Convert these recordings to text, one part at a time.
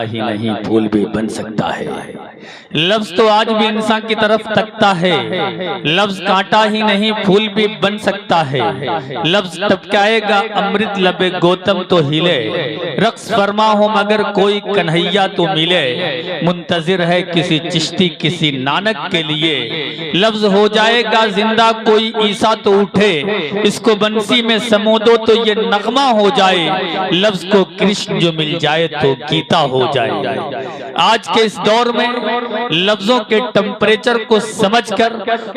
ही नहीं फूल भी बन सकता है। लफ्ज तो आज भी इंसान की तरफ तकता है। लफ्ज कांटा ही नहीं फूल भी बन सकता है। लफ्ज टपकाएगा अमृत लबे गौतम तो हिले। रक्स फरमा हो मगर कोई कन्हैया तो मिले। मुंतजिर है किसी चिश्ती किसी नानक के लिए। लफ्ज हो जाएगा जिंदा कोई ईसा तो उठे। इसको बंसी में समो दो तो ये नगमा हो जाए। लफ्ज को कृष्ण जो मिल जाए तो गीता हो जाए। आज के इस दौर में लफ्जों के टेम्परेचर को समझकर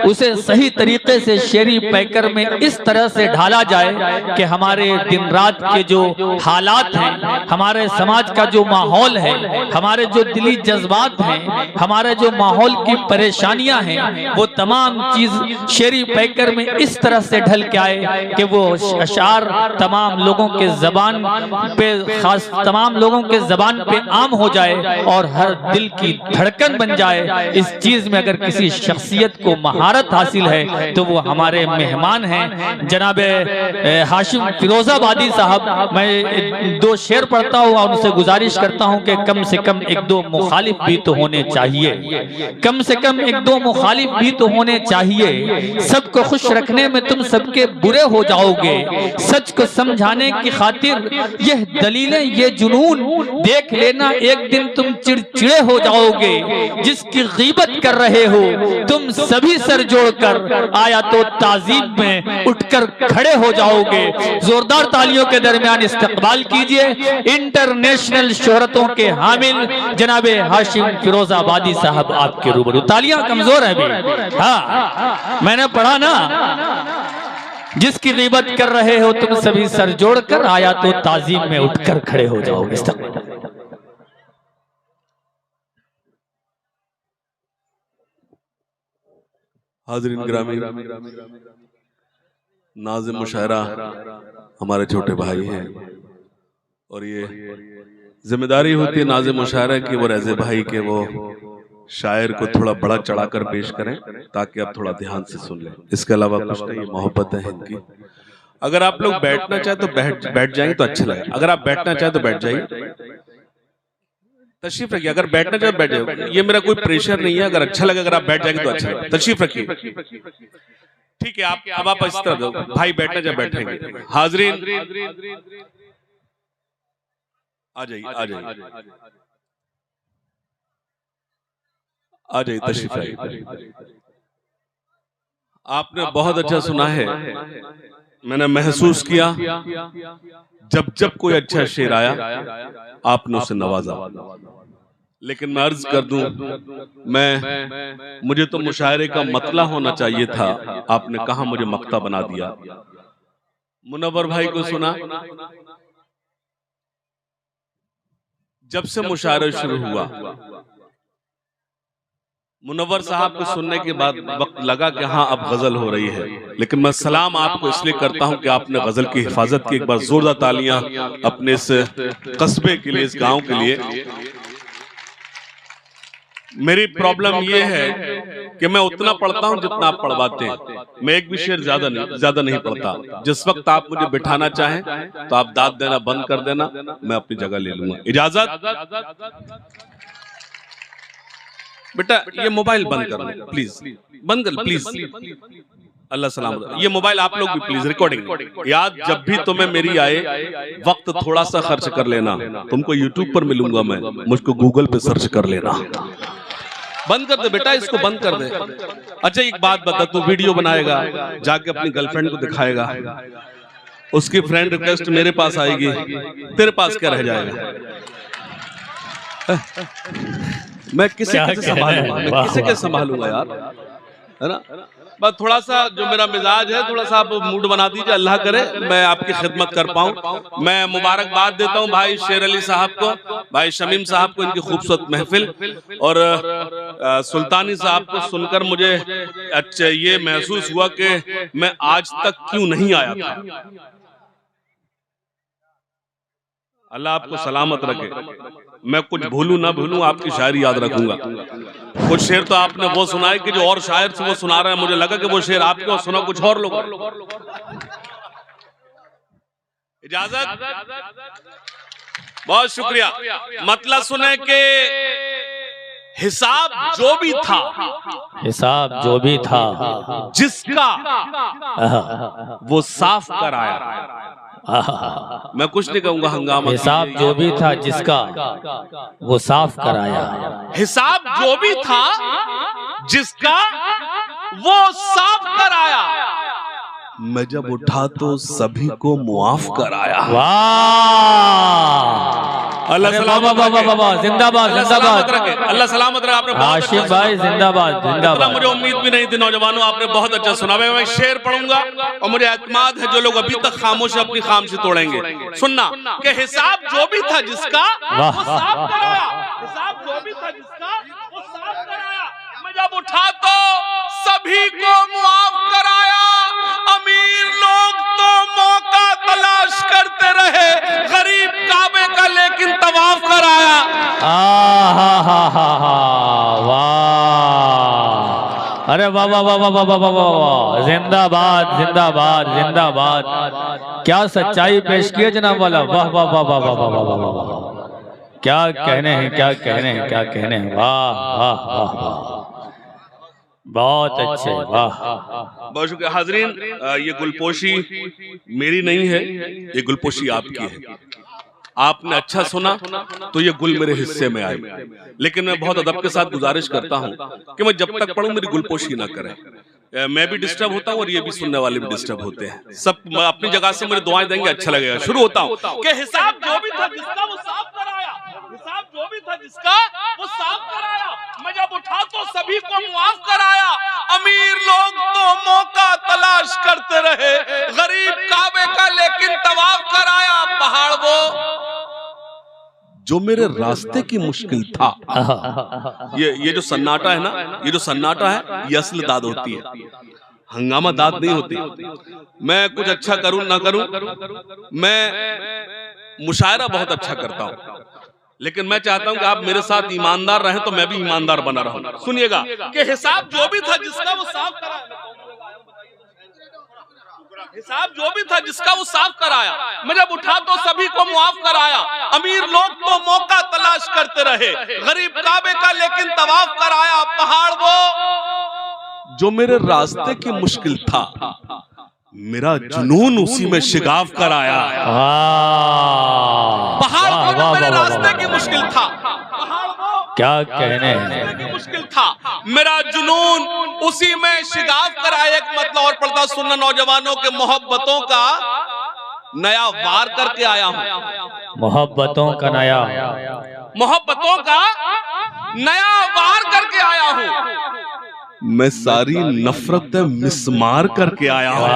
उसे सही तरीके से शेरी पैकर में इस तरह से ढाला जाए कि हमारे दिन रात के जो हालात हैं, हमारे समाज का जो माहौल है, हमारे जो दिली जज्बात हैं, हमारे जो माहौल की परेशानियां हैं, वो तमाम चीज शेरी पैकर में इस तरह से ढल के आए कि वो अशार तमाम लोगों के जबान पे, खास तमाम लोगों के जबान पे आम हो जाए और हर दिल की धड़कन बन जाए। इस चीज में अगर किसी शख्सियत को महारत हासिल है तो वो हमारे मेहमान हैं जनाब हाशिम फिरोजाबादी साहब। मैं दो शेर पढ़ता हूँ और उनसे गुजारिश करता हूँ कि कम से कम एक दो मुखालिफ भी तो होने चाहिए। कम से कम एक दो मुखालिफ भी तो होने चाहिए। सबको खुश रखने में तुम सबके बुरे हो जाओगे। सच को समझाने की खातिर यह दलीलें ये जुनून देख लेना एक दिन तुम चिड़चिड़े हो जाओगे। जिसकी गीबत कर रहे हो तुम सभी सर जोड़कर आया तो ताजीब में उठकर खड़े हो जाओगे। जोरदार तालियों के दरमियान इस्तकबाल कीजिए इंटरनेशनल शोहरतों के हामिल जनाबे हाशिम फिरोजाबादी साहब आपके रूबरू। तालियां कमजोर है भी। हाँ, मैंने पढ़ा ना, जिसकी गीबत कर रहे हो तुम सभी सर जोड़कर आया तो ताजीब में उठकर खड़े हो जाओगे। हाज़रीन गिरामी, नाज़िम मुशायरा हमारे छोटे भाई हैं और ये जिम्मेदारी होती है नाज़िम मुशायरा की वो रज़े भाई के वो शायर को थोड़ा बड़ा चढ़ाकर पेश करें ताकि आप थोड़ा ध्यान से सुन लें। इसके अलावा कुछ नहीं, मोहब्बत है इनकी। अगर आप लोग बैठना चाहे तो बैठ जाएंगे तो अच्छा लगे। अगर आप बैठना चाहे तो बैठ जाइए, तशरीफ रखिए। अगर बैठना चाहे बैठ जाए, ये मेरा कोई प्रेशर नहीं है। अगर अच्छा लगे, अगर आप बैठ जाएंगे तो अच्छा लगे। तशरीफ रखिए, ठीक है। अब आप इस तरह दो, भाई बैठना चाहे बैठेंगे। हाजरीन आ जाइए, आ जाइए, आ जाइए, तशरीफ लाइए। आपने बहुत अच्छा सुना है। मैंने महसूस किया जब जब कोई अच्छा शेर आया आपने उसे नवाजा। लेकिन मैं अर्ज कर दूं, मुझे तो मुशायरे का मतला होना चाहिए था। आपने कहा मुझे मक्ता बना दिया। मुनव्वर भाई को सुना, जब से मुशायरा शुरू हुआ मुनव्वर साहब को सुनने के बाद वक्त लगा कि हाँ अब गजल हो रही है। लेकिन मैं सलाम आपको इसलिए करता हूं कि आपने गजल की हिफाजत की। एक बार जोरदार तालियां अपने इस कस्बे के लिए, इस गांव के लिए। मेरी प्रॉब्लम यह है कि मैं उतना पढ़ता हूं जितना आप पढ़वाते हैं। मैं एक भी शेर ज्यादा नहीं पढ़ता। जिस वक्त आप मुझे बिठाना चाहें तो आप दाद देना बंद कर देना, मैं अपनी जगह ले लूंगा। इजाजत बेटा, ये मोबाइल बंद कर लो प्लीज, बंद कर प्लीज। अल्लाह सलाम। ये मोबाइल आप लोग भी प्लीज, रिकॉर्डिंग याद जब भी तुम्हें मेरी आए वक्त थोड़ा सा खर्च कर लेना। तुमको यूट्यूब पर मिलूंगा मैं, मुझको गूगल पे सर्च कर लेना। बंद कर दे बेटा, इसको बंद कर दे। अच्छा एक बात बता, तू वीडियो बनाएगा, जाके अपनी गर्लफ्रेंड को दिखाएगा, उसकी फ्रेंड रिक्वेस्ट मेरे पास आएगी, तेरे पास क्या रह जाएगा? मैं किसे संभालूंगा, मैं किसे के संभालूंगा यार, है ना? बस थोड़ा सा जो मेरा मिजाज है, थोड़ा सा आप मूड बना दीजिए, अल्लाह करे मैं आपकी खिदमत कर पाऊं। मैं मुबारकबाद देता हूं भाई शेर अली साहब को, भाई शमीम साहब को, इनकी खूबसूरत महफिल, और सुल्तानी साहब को सुनकर मुझे अच्छा ये महसूस हुआ कि मैं आज तक क्यों नहीं आया था। अल्लाह आपको सलामत रखे। मैं कुछ भूलूं ना भूलूं, आपकी शायरी याद रखूंगा। कुछ शेर तो आपने वो सुनाए कि जो और शायर से वो सुना रहे हैं, मुझे लगा कि वो शेर आपके और सुना कुछ और लोग। इजाजत, बहुत शुक्रिया। मतलब सुने के हिसाब जो भी था, हिसाब जो भी था जिसका वो साफ कर आया। मैं कुछ नहीं कहूंगा हंगामा। हिसाब जो भी था जिसका वो साफ कराया। हिसाब जो भी था जिसका वो साफ कराया। मैं जब उठा तो सभी को मुआफ कराया। वाह, अल्लाह सलामत रखे, जिंदाबाद जिंदाबाद, अल्लाह सलामत रखे। आपने आशिफ भाई जिंदाबाद जिंदाबाद। मुझे उम्मीद भी नहीं थी नौजवानों, आपने बहुत अच्छा सुना। मैं शेर पढ़ूंगा और मुझे एतमाद है जो लोग अभी तक खामोश अपनी खामोशी तोड़ेंगे। सुनना कि हिसाब जो भी था जिसका वो साफ कराया। हिसाब जो भी था जिसका वो साफ कराया। मैं जब उठा तो सभी को मुआफ कराया। अमीर लोग तो मौका तलाश करते रहे, गरीब काबे का लेकिन तवाफ कराया। वाह, अरे वाह वाह वाह वाह वाह वाह वाह, जिंदाबाद जिंदाबाद जिंदाबाद। क्या सच्चाई पेश की है जनाब वाला। वाह वाह वाह वाह वाह वाह वाह वाह, क्या कहने हैं, क्या कहने हैं, क्या कहने हैं। वाह वाह वाह वाह, बहुत अच्छे, वाह। बहुत शुक्रिया हाजरीन। ये गुलपोशी मेरी नहीं है, ये गुलपोशी आपकी है। आपने अच्छा सुना तो ये गुल मेरे हिस्से में आए, लेकिन मैं बहुत अदब के साथ गुजारिश करता हूं कि मैं जब तक पढ़ूं मेरी गुलपोशी ना करें। मैं भी डिस्टर्ब होता हूं और ये भी सुनने वाले भी डिस्टर्ब होते हैं। सब अपनी जगह से मेरे दुआएं देंगे, अच्छा लगेगा। शुरू होता हूं कि हिसाब जो भी था जिसका वो साफ कराया। हिसाब जो भी था जिसका वो साफ कराया। मैं जब उठा तो सभी को मुआफ कराया। अमीर लोग तो मौका तलाश करते रहे, गरीब काबे का लेकिन तवाफ कराया। पहाड़ वो जो मेरे रास्ते की मुश्किल था। ये जो सन्नाटा है ना, ये जो सन्नाटा है, ये असल दाद होती है, हंगामा दाद नहीं होती। मैं कुछ अच्छा करूं ना करूं, मैं मुशायरा बहुत अच्छा करता हूं, लेकिन मैं चाहता हूं कि आप मेरे साथ ईमानदार रहें तो मैं भी ईमानदार बना रहूं। सुनिएगा कि हिसाब जो भी था जिसका वो साफ कराया। हिसाब जो भी था जिसका वो साफ कराया। मैं जब उठा तो सभी को मुआफ कराया। अमीर लोग तो मौका तलाश करते रहे, गरीब काबे का लेकिन तवाफ कराया। पहाड़ वो जो मेरे रास्ते की मुश्किल था, मेरा जुनून उसी में शिगाफ कराया। पहाड़ वो जो मेरे रास्ते की मुश्किल था, क्या कहने हैं, मुश्किल था, मेरा जुनून उसी में शिगाफ कराया। एक मतलब और पढ़ता सुनना नौजवानों के मोहब्बतों का नया वार करके आया हूं। मोहब्बतों का नया, मोहब्बतों का नया वार करके आया हूं। मैं सारी नफरतें मिसमार करके आया हूं।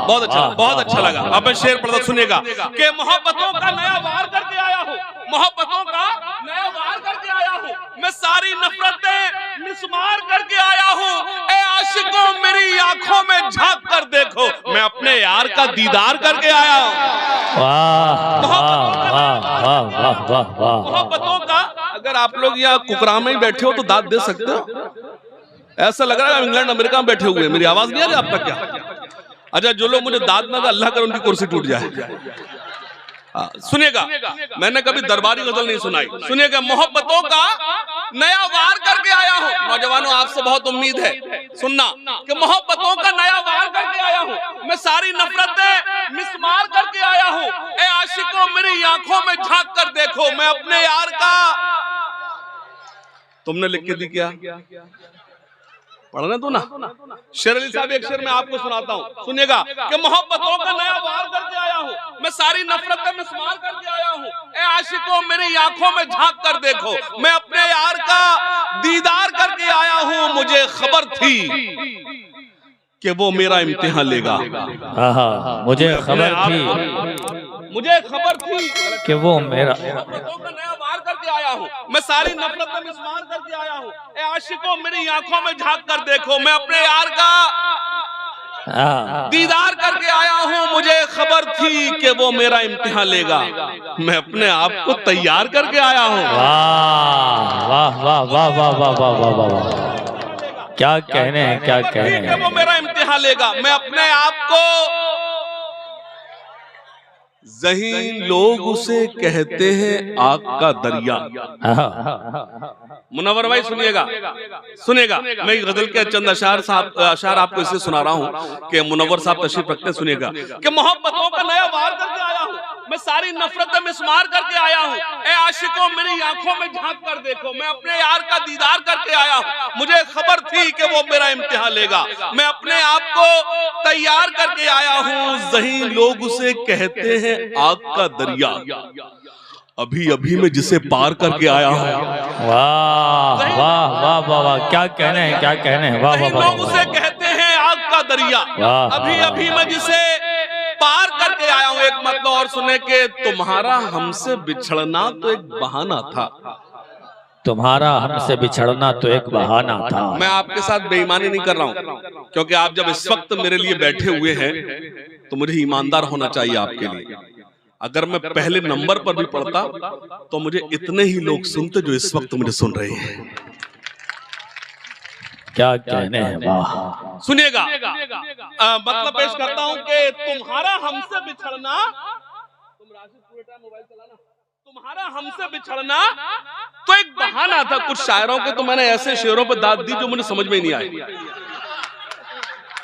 बहुत अच्छा लगा। अब मैं शेर पढ़ता सुनिएगा कि मोहब्बतों का नया वार करके आया हूं। मोहब्बतों का नया वार करके आया हूं। मैं सारी नफरतें मिसमार करके आया हूं। ए आशिकों मेरी आंखों में झांक कर देखो, मैं अपने यार का दीदार करके आया हूं। मोहब्बतों का, अगर आप लोग यहाँ कुकराम में ही बैठे हो तो दाद दे सकते हो। ऐसा लग रहा है इंग्लैंड अमेरिका में बैठे हुए। मेरी आवाज नहीं आ रही आप तक क्या? अच्छा, जो लोग मुझे दाद ना दे, अल्लाह करे उनकी कुर्सी टूट जाए। सुनिएगा, मैंने कभी दरबारी गजल नहीं सुनाई। सुनिएगा, मोहब्बतों का नया वार करके आया हूं। नौजवानों, आपसे बहुत उम्मीद है, सुनना कि मोहब्बतों का नया वार करके आया हूं। मैं सारी नफरतें मिसमार करके आया हूं। ए आशिकों मेरी आंखों में झांक कर देखो, मैं अपने यार का। तुमने लिख के दी क्या? पढ़ने दो ना। शेर अली साहब एक शेर मैं आपको सुनाता हूँ, सुनिएगा कि मोहब्बतों का नया वार करके आया हूँ। मैं सारी नफरतें मिसमार करके आया हूँ। ए आशिकों मेरी आंखों में झांक कर देखो, मैं अपने यार का दीदार करके आया हूँ। मुझे खबर थी कि वो मेरा इम्तिहान लेगा। मुझे खबर थी कि वो मेरा। मोहब्बतों का नया वार करके आया हूँ। मैं सारी नफरतें मिसमार करके आया हूँ। ए आशिकों मेरी आंखों में झांक कर देखो, मैं अपने यार का दीदार करके आया हूँ, मुझे खबर थी कि वो मेरा इम्तिहान लेगा। मैं अपने आप को तैयार करके आया हूँ। वाह वाह वाह वाह वाह वाह वाह वाह वाह वाह, क्या कहने हैं, क्या कहने हैं। वो मेरा इम्तिहान लेगा। मैं अपने आप को, ज़हीन लोग उसे कहते हैं आग का दरिया। मुनव्वर भाई सुनिएगा, सुनिएगा, मैं गजल के चंद अशार आपको इसलिए सुना रहा हूँ कि मुनव्वर साहब तशरीफ रखते। सुनिएगा कि मोहब्बतों का नया वार करके आया हूँ, मैं सारी नफरतें मिसमार करके आया हूँ। ए आशिकों मेरी आंखों में झांक कर देखो, मैं अपने यार का दीदार करके आया हूँ। मुझे खबर थी कि वो मेरा इम्तिहान लेगा। मैं अपने आप को तैयार करके आया हूँ। ज़हीन लोग उसे कहते हैं आग का दरिया। अभी अभी मैं जिसे पार करके आया हूँ। वाह वाह वाह वाह वाह, क्या कहने हैं, क्या कहने हैं। वाह वाह वाह, लोग उसे कहते हैं आग का दरिया। अभी अभी मैं जिसे पार करके आया हूँ। एक मतलब और सुने के तुम्हारा हमसे बिछड़ना तो एक बहाना था। तुम्हारा हमसे बिछड़ना तो एक बहाना था। मैं आपके साथ बेईमानी नहीं कर रहा हूँ, क्योंकि आप जब इस वक्त मेरे लिए बैठे हुए हैं तो मुझे ईमानदार होना चाहिए आपके लिए। अगर मैं पहले नंबर पर भी पढ़ता तो मुझे इतने ही लोग सुनते जो इस वक्त मुझे सुन रहे हैं। क्या कहने हैं। वाह, सुनिएगा, मतलब पेश करता हूं कि तुम्हारा हमसे बिछड़ना, तुम राशि पूरे टाइम मोबाइल चलाना, तुम्हारा हमसे बिछड़ना तो एक बहाना था। कुछ शायरों के तो मैंने ऐसे शेरों पर दाद दी जो मुझे समझ में ही नहीं आई।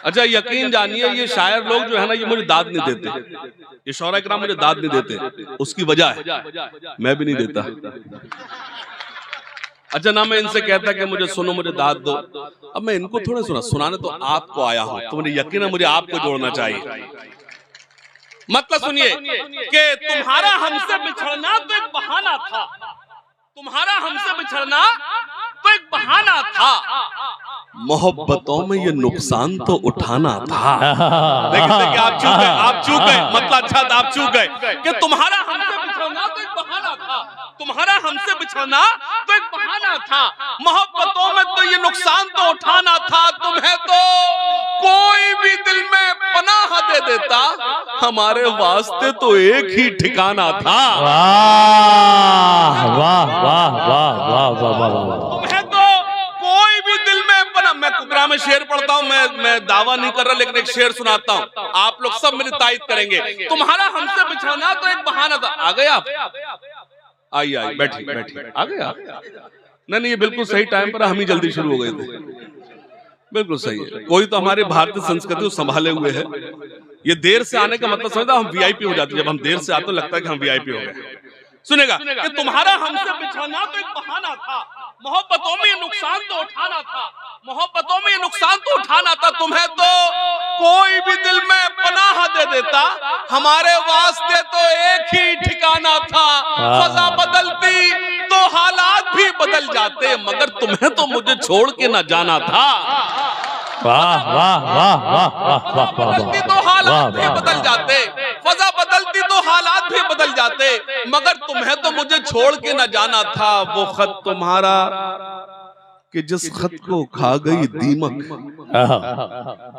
अच्छा यकीन जानिए, ये शायर लोग जो है ना, ये मुझे दाद नहीं देते। ये शौरा इकराम मुझे दाद नहीं देते, उसकी वजह है मैं भी नहीं देता। अच्छा ना मैं इनसे कहता कि मुझे सुनो, मुझे दाद दो। अब मैं इनको थोड़ा सुनाने तो आपको आया हूं, तो मुझे यकीन है मुझे आपको जोड़ना चाहिए। मतलब सुनिए कि तुम्हारा हमसे बिछड़ना तो एक बहाना था। तुम्हारा हमसे बिछड़ना तो एक बहाना था। मोहब्बतों में ये नुकसान तो उठाना था। देखिए आप चूक गए, आप चूक गए। मतलब अच्छा था, आप चूक गए कि तुम्हारा हमसे बिछड़ना तो एक बहाना था। तुम्हारा हमसे बिछड़ना तो एक बहाना था। मोहब्बतों में तो ये नुकसान तो उठाना था। तुम्हें तो कोई भी दिल में पनाह दे देता, हमारे वास्ते तो एक ही ठिकाना था। वाह वाह वाह वाह वाह वाह वाह। तुम्हें तो कोई भी दिल में पनाह, मैं कुकरा में शेर पढ़ता हूँ, मैं दावा नहीं कर रहा, लेकिन एक शेर सुनाता हूँ, आप लोग सब मेरी तारीफ करेंगे। तुम्हारा हमसे बिछड़ना तो एक बहाना था। आ गए आप? आइए आइए, बैठिए बैठिए। आ गए आप? नहीं, ये बिल्कुल सही टाइम पर, हम ही जल्दी शुरू हो गए थे। बिल्कुल सही है। कोई तो हमारी भारतीय संस्कृति को संभाले हुए है। ये देर से आने का मतलब समझता, हम वीआईपी हो जाते हैं। जब हम देर से आते हैं लगता है कि हम वीआईपी हो गए। सुनेगा कि तुम्हारा हमसे बिछड़ना तो एक बहाना था। मोहब्बतों में ये नुकसान तो उठाना था। मोहब्बतों में ये नुकसान तो उठाना था। तुम्हें तो कोई भी दिल में पनाह दे देता, हमारे वास्ते तो एक ही ठिकाना था। फजा बदलती तो हालात भी बदल जाते, मगर तुम्हें तो मुझे छोड़ के ना जाना था। वाह वाह वाह वाह वाह वाह, बदलती तो हालात भी बदल जाते, फजा बदलती तो हालात भी बदल जाते, मगर तुम्हें तो मुझे छोड़ के ना जाना था। वो खत तुम्हारा कि जिस खत को खा गई दीमक।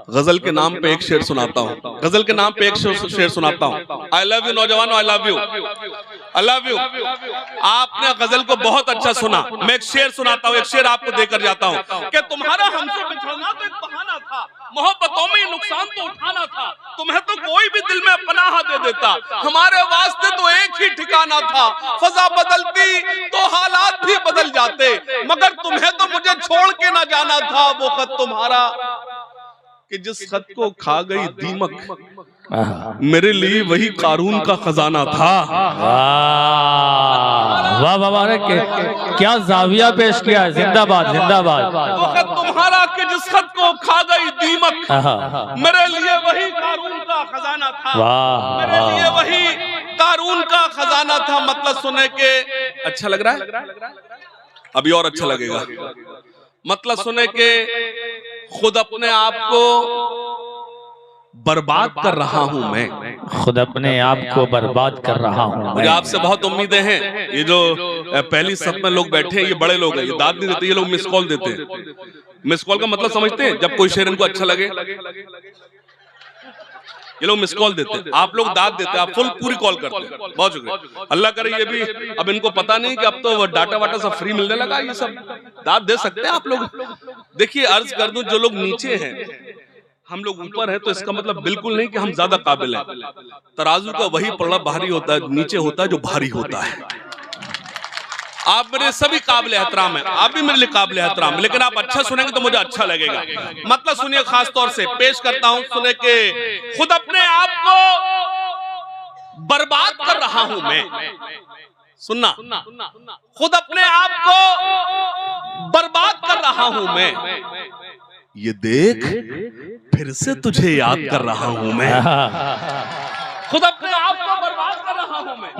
गजल के नाम पे एक शेर सुनाता हूँ, गजल के नाम पे एक शेर सुनाता हूँ। आई लव यू नौजवानों, I love you, I love you. आपने गजल को बहुत अच्छा सुना। मैं एक शेर सुनाता हूँ, एक शेर आपको देकर जाता हूँ कि तुम्हारा हमसे बिछड़ना तो एक बहाना था। मोहब्बतों में नुकसान तो उठाना था। तुम्हें तो कोई भी दिल में पनाह दे देता, हमारे वास्ते तो एक ही ठिकाना था। फजा बदलती तो हालात भी बदल जाते, मगर तुम्हें तो मुझे छोड़ के ना जाना था। वो खत तुम्हारा कि जिस खत को खा गई दीमक, मेरे लिए वही कारून का खजाना था। वाह वाह वाह, क्या जाविया पेश किया है। जिंदाबाद जिंदाबाद। वो खत तुम्हारा कि जिस खत को खा गई दीमक, मेरे लिए वही कारून का खजाना था। मेरे लिए वही कारून का खजाना था। मतलब सुने के अच्छा लग रहा है, अभी और अच्छा लगेगा। मतलब सुने के खुद अपने आप को बर्बाद कर रहा हूं मैं, खुद अपने आप को बर्बाद कर रहा हूं। मुझे आपसे बहुत उम्मीदें हैं। ये जो पहली सब में लोग बैठे हैं, ये बड़े लोग हैं, ये दाद नहीं देते, ये लोग मिस कॉल देते हैं। मिस कॉल का मतलब समझते हैं? जब कोई शेर इनको अच्छा लगे ये लोग मिस कॉल देते हैं, आप लोग दाद देते हैं, आप फुल पूरी कॉल करते हैं। बहुत शुक्रिया। अल्लाह करे ये भी, अब इनको पता नहीं कि अब तो डाटा वाटा सब फ्री मिलने लगा, ये सब दाद दे सकते हैं आप लोग। देखिए अर्ज कर दूं, जो लोग नीचे हैं हम लोग ऊपर हैं, तो इसका मतलब बिल्कुल नहीं कि हम ज्यादा काबिल हैं। तराजू का वही पलड़ा भारी होता है, नीचे होता है जो भारी होता है। आप मेरे सभी काबिल एहतराम हैं, आप भी मेरे लिए काबिल एहतराम, लेकिन आप अच्छा सुनेंगे तो मुझे अच्छा लगेगा। मतलब सुनिए, खास तौर से पेश करता हूं, सुने के खुद अपने आप को बर्बाद कर रहा हूं मैं। सुनना, खुद अपने आप को बर्बाद कर रहा हूं मैं। ये देख फिर से तुझे याद कर रहा हूं मैं। खुद अपने आप को बर्बाद कर रहा हूं मैं,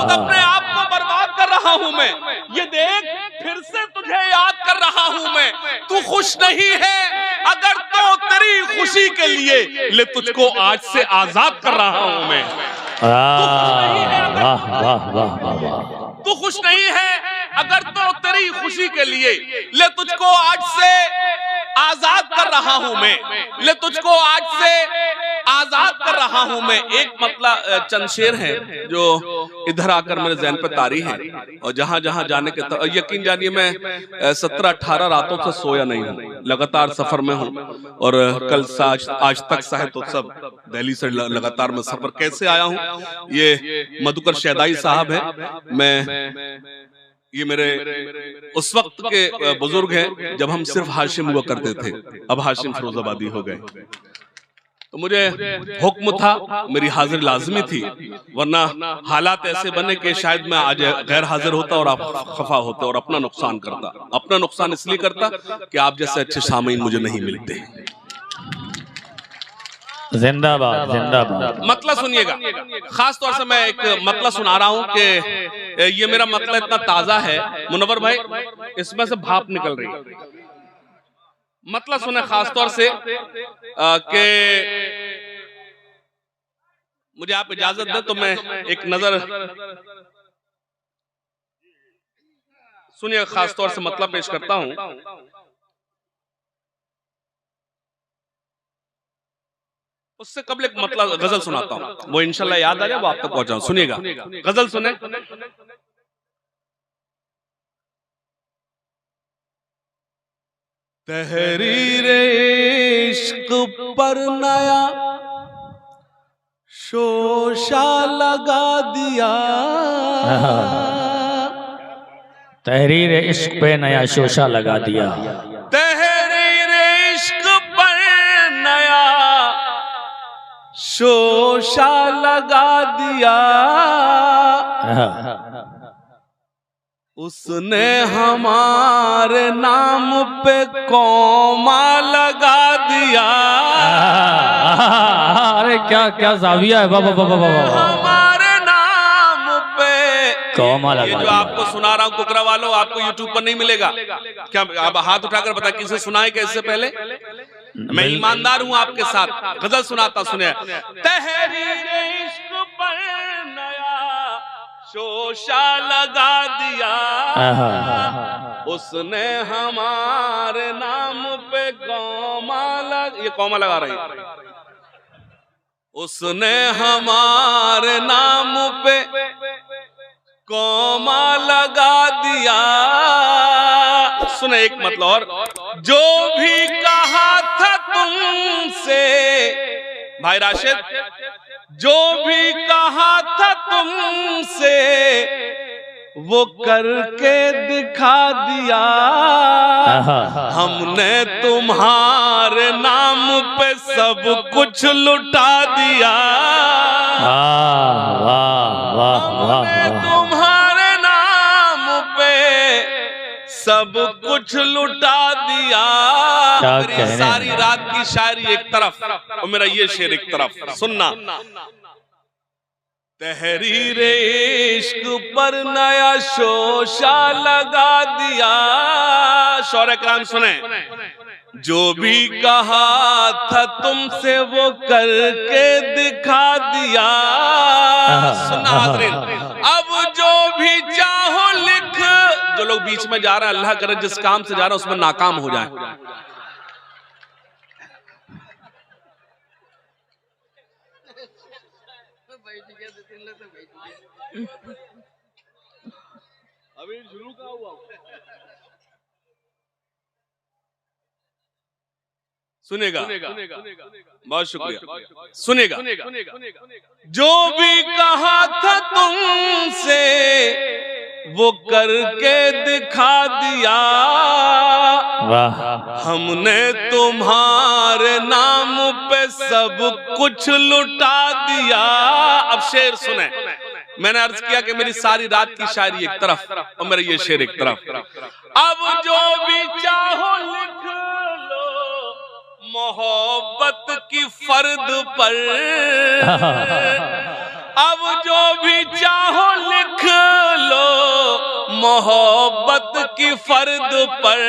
खुद अपने आप को बर्बाद कर रहा हूं मैं। ये देख फिर से तुझे याद कर रहा हूं मैं। तू खुश नहीं है अगर तो तेरी खुशी के लिए ले तुझको आज से आजाद कर रहा हूं मैं। तू खुश नहीं है अगर तो तेरी खुशी के लिए ले तुझको आज से आजाद कर रहा हूं मैं, ले तुझको आज से आजाद कर रहा हूं मैं। एक मतलब चंद शेर हैं जो इधर आकर मेरे ज़हन पे तारी हैं, और जहां जहां जाने के यकीन जानिए मैं 17-18 रातों से सोया नहीं हूं, लगातार सफर में हूं। और कल से आज तक साहित्योत्सव दिल्ली से लगातार मैं सफर कैसे आया हूं। ये मधुकर शैदाई साहब हैं, ये मेरे उस वक्त के बुजुर्ग हैं जब हम सिर्फ हाशिम हुआ करते थे, अब हाशिम फिरोजाबादी हो गए। तो मुझे हुक्म था, मेरी हाजिर लाजमी थी, वरना हालात ऐसे बने कि शायद मैं आज गैर हाजिर होता और आप खफा होते और अपना नुकसान करता। अपना नुकसान इसलिए करता कि आप जैसे अच्छे सामीन मुझे नहीं मिलते। जिंदाबाद जिंदाबाद। मतलब सुनिएगा, खास तौर से मैं एक मतलब सुना रहा हूं कि ये मेरा मतलब इतना ताजा है मुनव्वर भाई, इसमें से भाप निकल रही है। मतलब सुने खास तौर से कि मुझे आप इजाजत दें तो मैं एक नजर सुनिए, खास तौर से मतलब पेश करता हूं। उससे कबल एक मतलब गजल सुनाता हूं, वो इंशाल्लाह याद आ जाए, वो आप तक पहुंचाऊं। सुनिएगा, गजल सुने। तहरीर इश्क पर नया शोशा लगा दिया, तहरीर इश्क पे नया शोशा लगा दिया, तहरीर इश्क पर नया शोशा लगा दिया। उसने हमारे नाम पे कौमा लगा दिया। अरे क्या क्या जाविया है बाबा बाबा बाबा, हमारे नाम पे कौमा लगा। ये जो आपको सुना रहा हूँ कुकरा वालों, आपको यूट्यूब पर नहीं मिलेगा क्या? आप हाथ उठाकर बता किसे सुनाए क्या इससे पहले? मैं ईमानदार हूं आपके साथ, गजल सुनाता सुने। तहरीर इश्क पर नया शोशा लगा दिया, उसने हमारे नाम पे कौमा ये कौमा लगा रही, उसने हमारे नाम पे कौमा लगा दिया। सुने एक मतलब और, जो भी कहा था तुमसे भाई राशिद, जो भी कहा था तुमसे वो करके दिखा दिया। हमने तुम्हारे नाम पे सब कुछ लुटा दिया। हमने तुम्हारे नाम पे सब कुछ लुटा दिया। मेरी सारी रात की शायरी एक तरफ और मेरा ये शेर एक तरफ। सुनना, तहरीर इश्क पर नया शोशा लगा दिया। शौर कराम सुने, जो भी कहा था तुमसे वो करके दिखा दिया। सुना हाज़रीन, अब जो भी चाहो लिख। जो लोग बीच में जा रहे हैं, अल्लाह करे जिस काम से जा रहे हैं उसमें नाकाम हो जाए। अभी शुरू का हुआ सुनेगा बहुत शुक्रिया सुनेगा जो भी कहा था तुमसे वो करके दिखा दिया वाह हमने तुम्हारे नाम पे सब कुछ लुटा दिया। अब शेर सुने। मैंने अर्ज किया कि मेरी सारी रात की शायरी एक तरफ और मेरा ये शेर एक तरफ। अब जो भी चाहो लिख लो मोहब्बत की फर्द पर, अब जो भी चाहो लिख लो मोहब्बत की फर्द पर,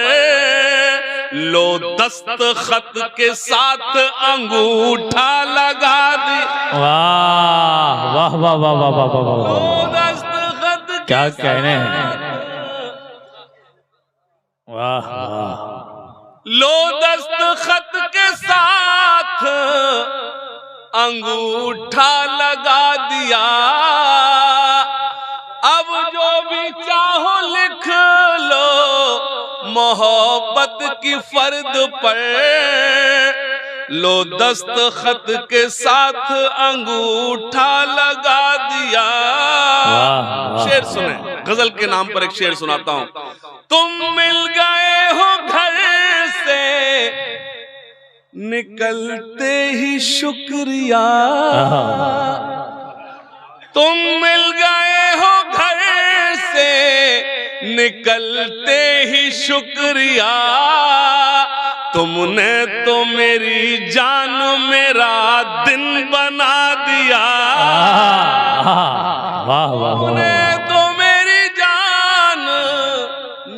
लो दस्तखत के साथ अंगूठा लगा दी। वाह वाह वाह वाह वाह वाह वाह वाह लो दस्तखत क्या कहने हैं। वाह वाह लो दस्तखत के साथ अंगूठा लगा दिया। अब जो भी चाहो लिख लो मोहब्बत की फर्द पर, लो दस्तखत के साथ अंगूठा लगा दिया। शेर सुने, गजल के नाम पर एक शेर सुनाता हूं। तुम मिल गए हो घर से निकलते ही शुक्रिया, तुम मिल गए हो घर से निकलते ही शुक्रिया, तुमने तो मेरी जान मेरा दिन बना दिया। वाह वाह तुमने तो मेरी जान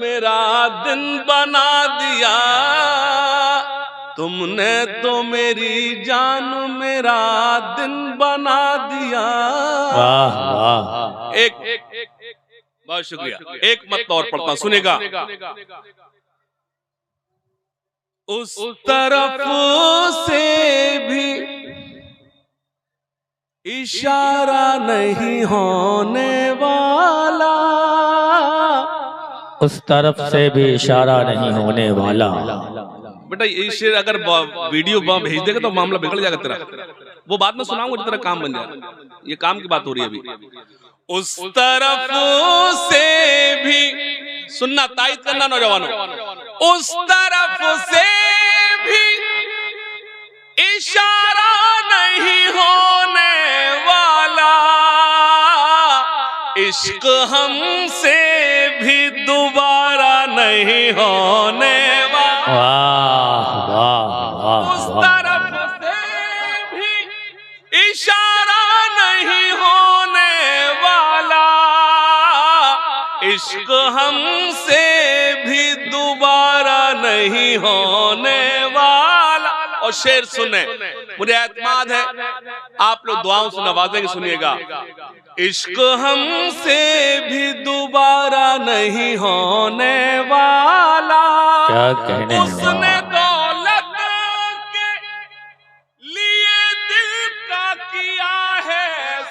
मेरा दिन बना दिया, तुमने तो मेरी जान मेरा दिन बना दिया। वाह वाह एक बहुत शुक्रिया। एक मत और पढ़ता सुनेगा। उस तरफ से भी इशारा नहीं होने वाला, उस तरफ से भी इशारा नहीं होने वाला। बेटा ये शेर अगर वीडियो भेज देगा तो मामला बिगड़ जाएगा तेरा। वो बात में सुनाऊंगा जो तेरा काम बन जाएगा। ये काम की बात हो रही है अभी। उस तरफ से भी सुनना, तायद करना नौजवानों, उस तरफ से भी इशारा नहीं होने वाला, इश्क हमसे भी दोबारा नहीं होने वाला। वाह वाह वाह उस तरफ से भी इशारा नहीं होने वाला, इश्क हमसे भी दोबारा नहीं होने वाला। और शेर सुने, मुझे एतमाद है आप लोग दुआओं से नवाजेंगे। सुनिएगा। इश्क हमसे भी दोबारा नहीं होने वाला, क्या कहने हैं। उसने दौलत के लिए दिल का किया है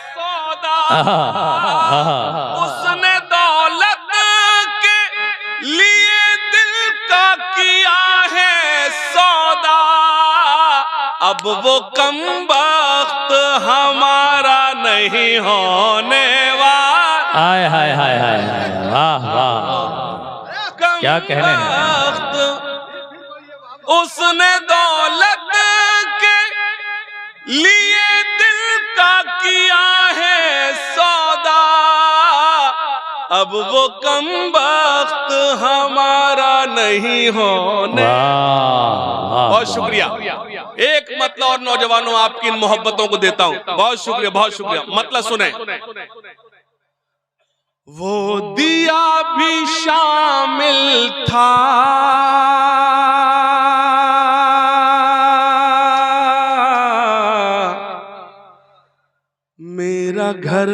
सौदा, उसने दौलत के लिए दिल का किया है सौदा, अब वो कमबख्त हमारा नहीं होने वाला। हाय हाय हाय हाय वाह वाह क्या कहने हैं। उसने दौलत के लिए दिल का किया है सौदा, अब वो कमबख्त हमारा नहीं होने। बहुत शुक्रिया। एक मतलब और नौजवानों आपकी इन मोहब्बतों को देता हूं। बहुत शुक्रिया बहुत शुक्रिया। मतलब सुने। वो दिया भी शामिल था मेरा घर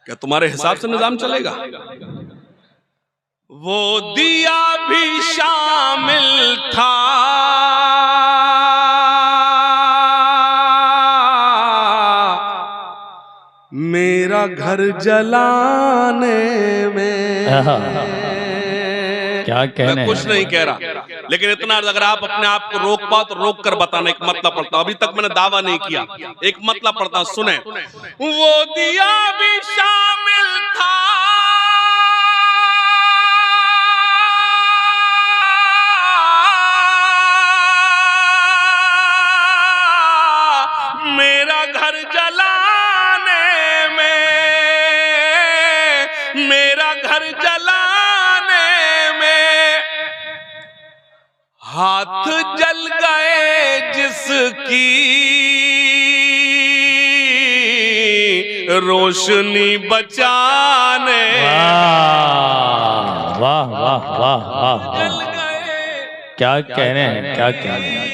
क्या तुम्हारे हिसाब से निजाम चलेगा? वो दिया भी शामिल था मेरा घर जलाने में। क्या कहने, मैं कुछ नहीं कह रहा, लेकिन इतना अगर आप अपने आप को रोक पाओ तो रोक कर बताना। एक मतलब पढ़ता हूं, अभी तक मैंने दावा नहीं किया, एक मतलब पढ़ता हूं, सुने। वो दिया भी शामिल था मेरा घर जलाने में, मेरा घर जलाने में। हाथ जल गए जिसकी रोशनी बचाने। वाह वाह वाह वाह, जल गए क्या कहने हैं, क्या कहने हैं।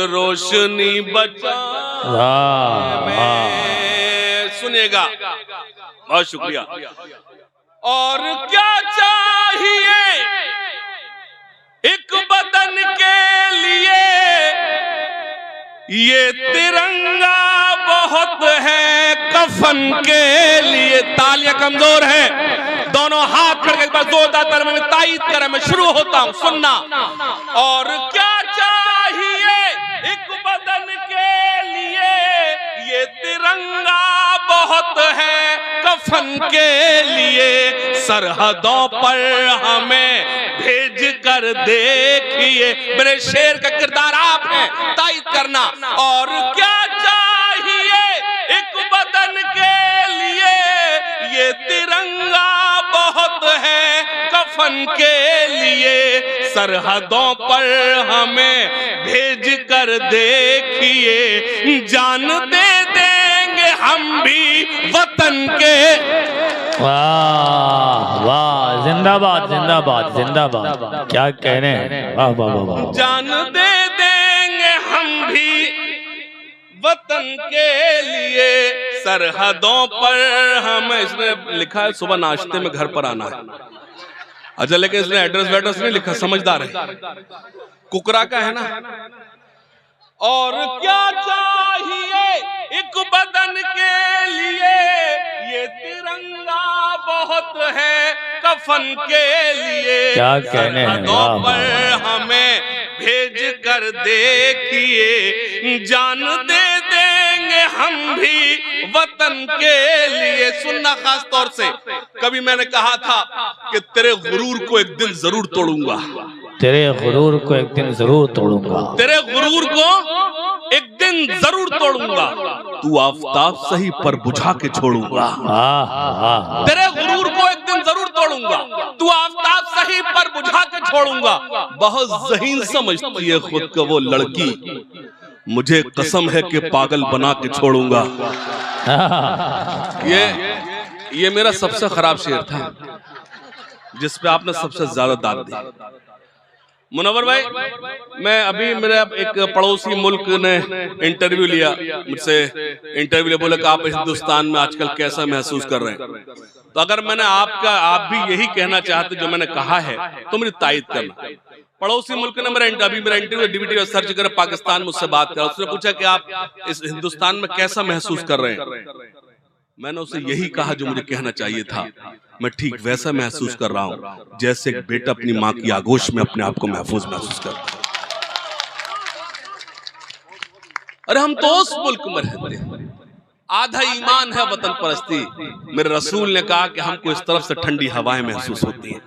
रोशनी बचा। सुनिएगा, बहुत शुक्रिया। और क्या चाहिए एक बदन के लिए, ये तिरंगा बहुत है कफन के लिए। तालियां कमजोर है, दोनों हाथ खड़े एक बार जोरदार में तायीद करें। मैं शुरू होता हूं, सुनना। और क्या चाहिए एक बदन के लिए, ये तिरंगा बहुत है कफन के लिए। सरहदों पर हमें भेज कर देखिए। मेरे शेर का किरदार आप हैं, तायीद करना। और क्या चाहिए एक बदन के लिए, ये तिरंगा बहुत है कफन के लिए। सरहदों पर हमें भेज कर देखिए, जान दे देंगे हम भी वतन के। वाह वाह, जिंदाबाद जिंदाबाद जिंदाबाद, क्या कहने हैं। वाह वाह वाह, जान दे देंगे हम भी वतन के लिए। सरहदों पर हमें, इसने लिखा है सुबह नाश्ते में घर पर आना है। अच्छा, लेकिन इसने एड्रेस वेड्रेस नहीं लिखा, समझदार है, कुकरा का है ना। और क्या चाहिए एक बदन के लिए, ये तिरंगा बहुत है कफन के लिए। क्या कहने हैं। सरहदों पर हमें भेज कर देखिए, जान दे देंगे हम भी वतन के लिए। सुनना खास तौर से, कभी मैंने कहा था कि तेरे गुरूर को एक दिन जरूर तोड़ूंगा। तेरे गुरूर को एक दिन जरूर तोड़ूंगा। तेरे गुरूर को एक दिन जरूर तोड़ूंगा। तू आफताब सही पर बुझा के छोड़ूंगा। तेरे गुरूर को एक दिन जरूर तोड़ूंगा। तू आफताब सही पर बुझा के छोड़ूंगा। बहुत ज़हीन समझती है खुद को वो लड़की, मुझे कसम है कि पागल बना के छोड़ूंगा। ये मेरा सबसे खराब शेर था, जिसपे आपने सबसे ज्यादा दाद दी। मुनव्वर भाई, मैं अभी मेरा एक पड़ोसी मुल्क ने इंटरव्यू लिया मुझसे, इंटरव्यू ले बोले कि आप हिंदुस्तान में आजकल कैसा महसूस कर रहे हैं। तो अगर मैंने आप भी यही कहना चाहते जो मैंने कहा है तो मेरी तायीद करना। पड़ोसी मुल्क ने मेरा इंटरव्यू डीबीटी सर्च कर पाकिस्तान मुझसे बात करा। उसने पूछा कि आप इस हिंदुस्तान में कैसा महसूस कर रहे हैं। मैंने उसे यही कहा जो मुझे कहना चाहिए था। मैं ठीक वैसा महसूस कर रहा हूं जैसे एक बेटा अपनी मां की आगोश में अपने आप को महफूज महसूस करता है। अरे हम तो उस मुल्क में रहते हैं, आधा ईमान है वतन परस्ती। मेरे रसूल ने कहा कि हमको इस तरफ से ठंडी हवाएं महसूस होती हैं।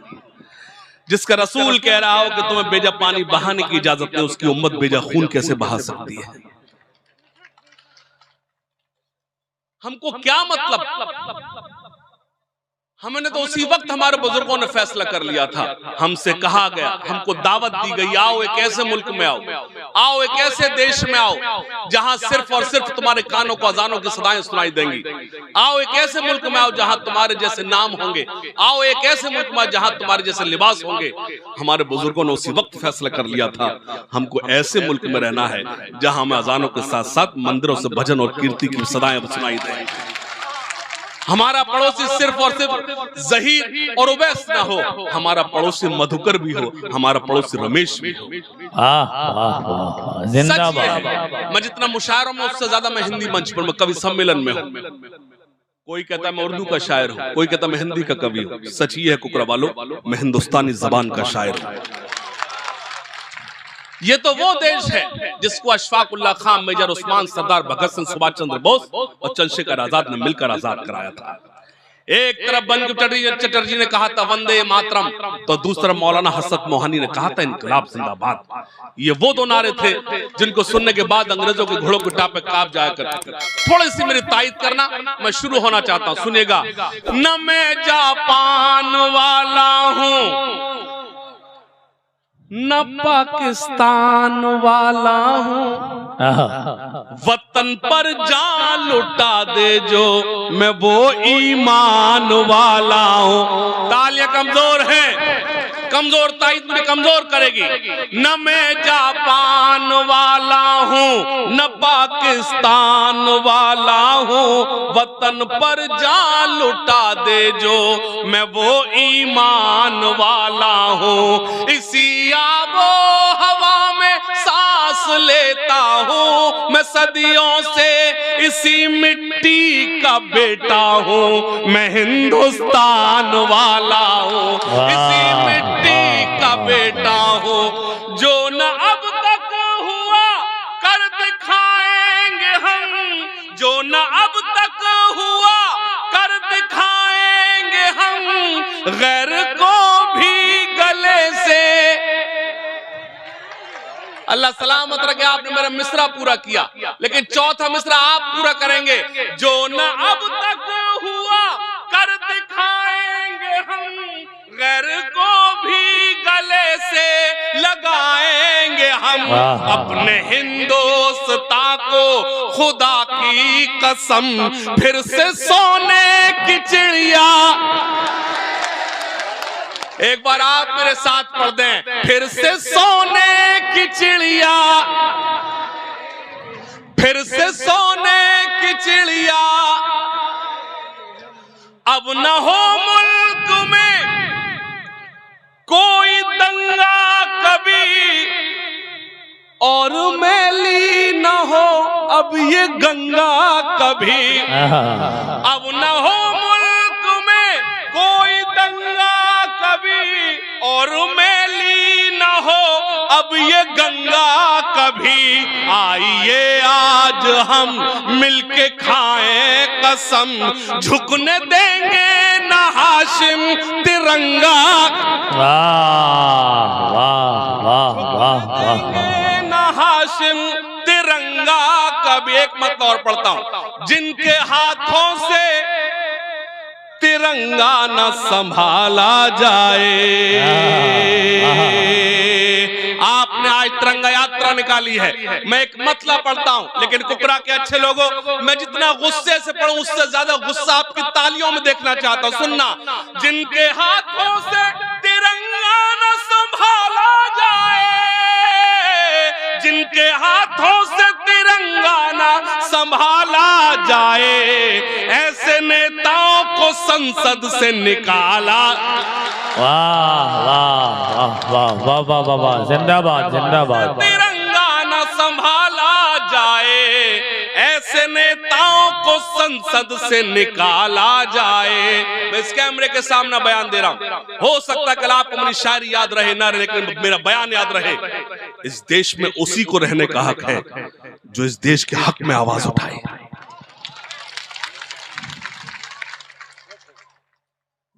जिसका रसूल कह रहा हो कि तुम्हें बेजा पानी बहाने की इजाजत नहीं, उसकी उम्मत बेजा खून कैसे बहा सकती है। हमको क्या मतलब, हमने तो उसी वक्त हमारे बुजुर्गों ने फैसला कर लिया था। हमसे कहा गया, हमको दावत दी गई, आओ एक ऐसे मुल्क में आओ एक ऐसे देश में आओ जहां सिर्फ और सिर्फ तुम्हारे कानों को अजानों की सदाएं सुनाई देंगी। आओ एक ऐसे मुल्क में आओ जहां तुम्हारे जैसे नाम होंगे। आओ एक ऐसे मुल्क में जहां तुम्हारे जैसे लिबास होंगे। हमारे बुजुर्गों ने उसी वक्त फैसला कर लिया था, हमको ऐसे मुल्क में रहना है जहां हमें अजानों के साथ साथ मंदिरों से भजन और कीर्ति की सदाएं सुनाई देंगी। हमारा पड़ोसी सिर्फ और सिर्फ जहीर और उवैस ना हो, हमारा पड़ोसी मधुकर भी हो, हमारा पड़ोसी रमेश भी हो। जिंदाबाद। मैं जितना मुशायरों में उससे ज्यादा मैं हिंदी मंच पर, मैं कवि सम्मेलन में हूँ। कोई कहता है मैं उर्दू का शायर हूँ, कोई कहता है मैं हिंदी का कवि हूँ। सच ये है कुकरा वालों, मैं हिंदुस्तानी जबान का शायर हूँ। ये तो वो देश है जिसको अशफाक उल्लाह खान, मेजर उस्मान, सरदार भगत सिंह, सुभाष चंद्र बोस और चंद्रशेखर आजाद ने मिलकर आजाद कराया था। एक तरफ बंकिम चटर्जी ने कहा था वंदे मातरम, तो दूसरा मौलाना हसरत मोहानी ने कहा था इनकलाब जिंदाबाद। ये वो दो नारे थे जिनको सुनने के बाद अंग्रेजों के घोड़ों के टापे कांप जाया करते थे। थोड़ी सी मेरी तायीद करना, मैं शुरू होना चाहता हूं, सुनिएगा। न मैं जापान वाला हूं, न पाकिस्तान वाला हूं, वतन पर जान लुटा दे जो, मैं वो ईमान वाला हूं। तालियां कमजोर हैं, कमजोर तायीद मुझे कमजोर करेगी। न मैं जापान वाला हूं, न पाकिस्तान वाला हूं, वतन पर जान लुटा दे जो, मैं वो ईमान वाला हूं। इसी आबो हवा में सांस लेता हूं, मैं सदियों से इसी मिट्टी का बेटा हूं, मैं हिंदुस्तान वाला हूं, इसी मिट्टी का बेटा हूं। जो न अब तक हुआ कर दिखाएंगे हम, जो न अब तक हुआ कर दिखाएंगे हम, गैर को भी गले से। अल्लाह सलामत रखे, आपने मेरा मिसरा पूरा किया, लेकिन चौथा मिसरा आप पूरा करेंगे। जो न अब तक हुआ कर दिखाएंगे हम, गैर को भी गले से लगाएंगे हम। अपने हिंदुस्ता को खुदा की कसम, फिर से सोने की चिड़िया। एक बार आप मेरे साथ पढ़ दें, फिर से सोने की चिड़िया, फिर से सोने की चिड़िया। अब न हो मुल्क में कोई दंगा कभी, और मैली न हो अब ये गंगा कभी। अब न हो मुल्क में कोई दंगा कभी, और मैली न हो अब ये गंगा कभी। आइए आज हम मिलके खाएं कसम, झुकने देंगे न हाशिम तिरंगा। वाह वाह वाह वाह वाह। न हाशिम तिरंगा कभी। एक मत और पढ़ता हूं, जिनके हाथों से तिरंगा न संभाला जाए। आपने आज तिरंगा यात्रा निकाली है, मैं एक मतला पढ़ता हूं, लेकिन कुकरा के अच्छे लोगों, मैं जितना गुस्से से पढ़ूं उससे ज्यादा गुस्सा आपकी तालियों में देखना चाहता हूं। सुनना, जिनके हाथों से तिरंगा न संभाला जाए, जिनके हाथों से तिरंगा न संभाला जाए, ऐसे नेताओं को संसद से निकाला। वाह वाह वाह वाह वाह वाह वाह, जिंदाबाद जिंदाबाद। तिरंगा न संभाला जाए, ऐसे नेताओं को संसद से निकाला जाए। मैं इस कैमरे के सामने बयान दे रहा हूं, हो सकता है कल आपको मेरी शायरी याद रहे ना रहे, लेकिन मेरा बयान याद रहे। इस देश में उसी को रहने का हक है जो इस देश के हक में आवाज उठाए।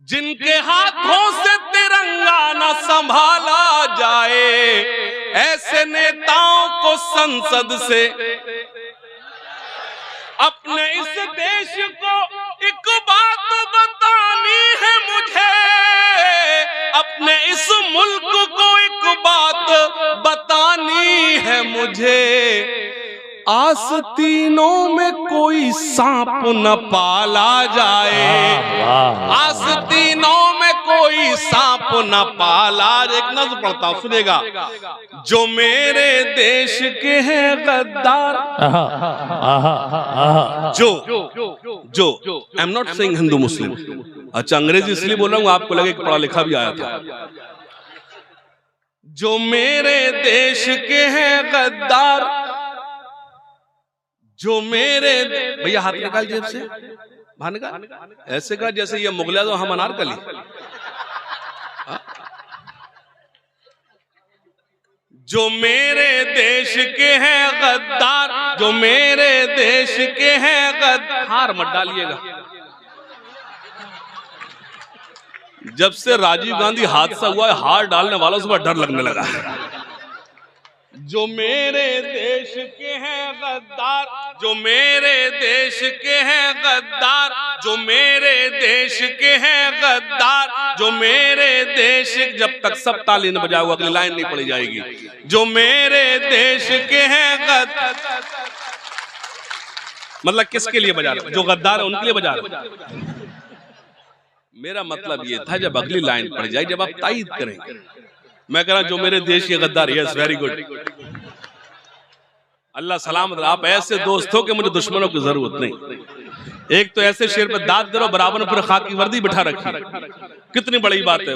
जिनके हाथों से तिरंगा न संभाला जाए, ऐसे नेताओं को संसद से। अपने इस देश को एक बात बतानी है मुझे, अपने इस मुल्क को एक बात बतानी है मुझे। आस्तीनों में कोई सांप न पाला जाए, आस्तीनों में कोई सांप को ना पाला। एक नज़्म पढ़ता हूं, सुनेगा। जो मेरे देश के हैं गद्दार, जो I am not saying Hindu Muslim, अच्छा अंग्रेजी इसलिए बोल रहा हूं आपको लगे कि पढ़ा लिखा भी आया था। जो मेरे देश के हैं गद्दार, जो मेरे, भैया हाथ निकाल जेब से, बाहर निकाल, ऐसे का जैसे ये मुगला तो हम अनारकली। जो मेरे देश के हैं गद्दार, जो मेरे देश के हैं गद्दार, हार मत डालिएगा। जब से राजीव गांधी हादसा हुआ है, हार डालने वालों से डर लगने लगा। जो मेरे देश के हैं गद्दार, जो मेरे देश के हैं गद्दार, जो मेरे देश के हैं गद्दार, जो मेरे देश, जब तक सब ताली न बजाओ अगली लाइन नहीं पड़ी जाएगी। जो मेरे देश के हैं गद्दार, मतलब किसके लिए बजा रहे? जो गद्दार है उनके लिए बजा रहे। मेरा मतलब ये था जब अगली लाइन पड़ जाए, जब आप तायीद करेंगे। मैं कह रहा जो मेरे देश के गद्दार, यस वेरी गुड, अल्लाह सलामत। आप ऐसे दोस्त हो कि मुझे दुश्मनों की जरूरत नहीं। एक तो ऐसे शेर पे दाद दे रहे हो, बराबर पर खाकी वर्दी बिठा रखी। कितनी बड़ी बात है,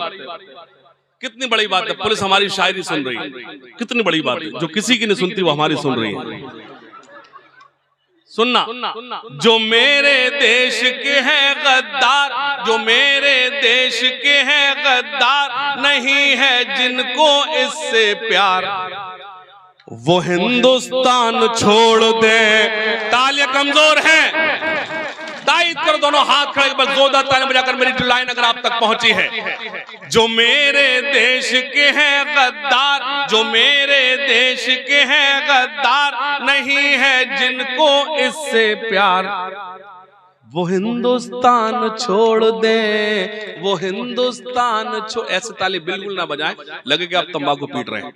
कितनी बड़ी बात है। पुलिस हमारी शायरी सुन रही है, कितनी बड़ी बात है। जो किसी की नहीं सुनती वो हमारी सुन रही है। सुनना, जो मेरे देश के हैं गद्दार, जो मेरे देश के हैं गद्दार, नहीं है जिनको इससे प्यार, वो हिंदुस्तान छोड़ दे। तालियां कमजोर हैं, तायीद करो दोनों हाथ खड़े, बस जोरदार तालियां बजाकर मेरी लाइन अगर आप तक पहुंची है। जो मेरे देश के हैं गद्दार, जो मेरे देश के हैं गद्दार, नहीं है जिनको इससे प्यार, वो हिंदुस्तान छोड़ दे, वो हिंदुस्तान छोड़। ऐसे ताली बिल्कुल ना बजाएं, लगे कि आप तंबाकू पीट रहे हैं।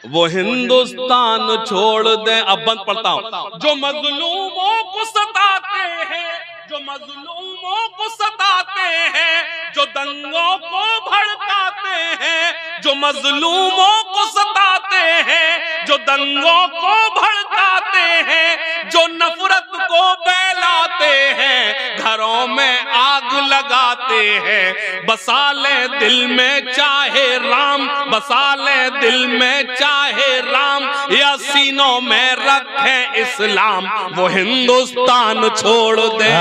वो हिंदुस्तान छोड़ दे। अब बंद पढ़ता हूं। जो मजलूमों को सताते हैं, जो मजलूमों को सताते हैं, जो दंगों को भड़काते हैं, जो मजलूमों को सताते हैं, जो दंगों को भड़काते हैं, जो नफरत को फैलाते हैं, घरों में आग लगाते हैं, बसा ले दिल में चाहे राम, बसा ले दिल में चाहे राम, या सीनों में रखे इस्लाम, वो हिंदुस्तान छोड़ दे।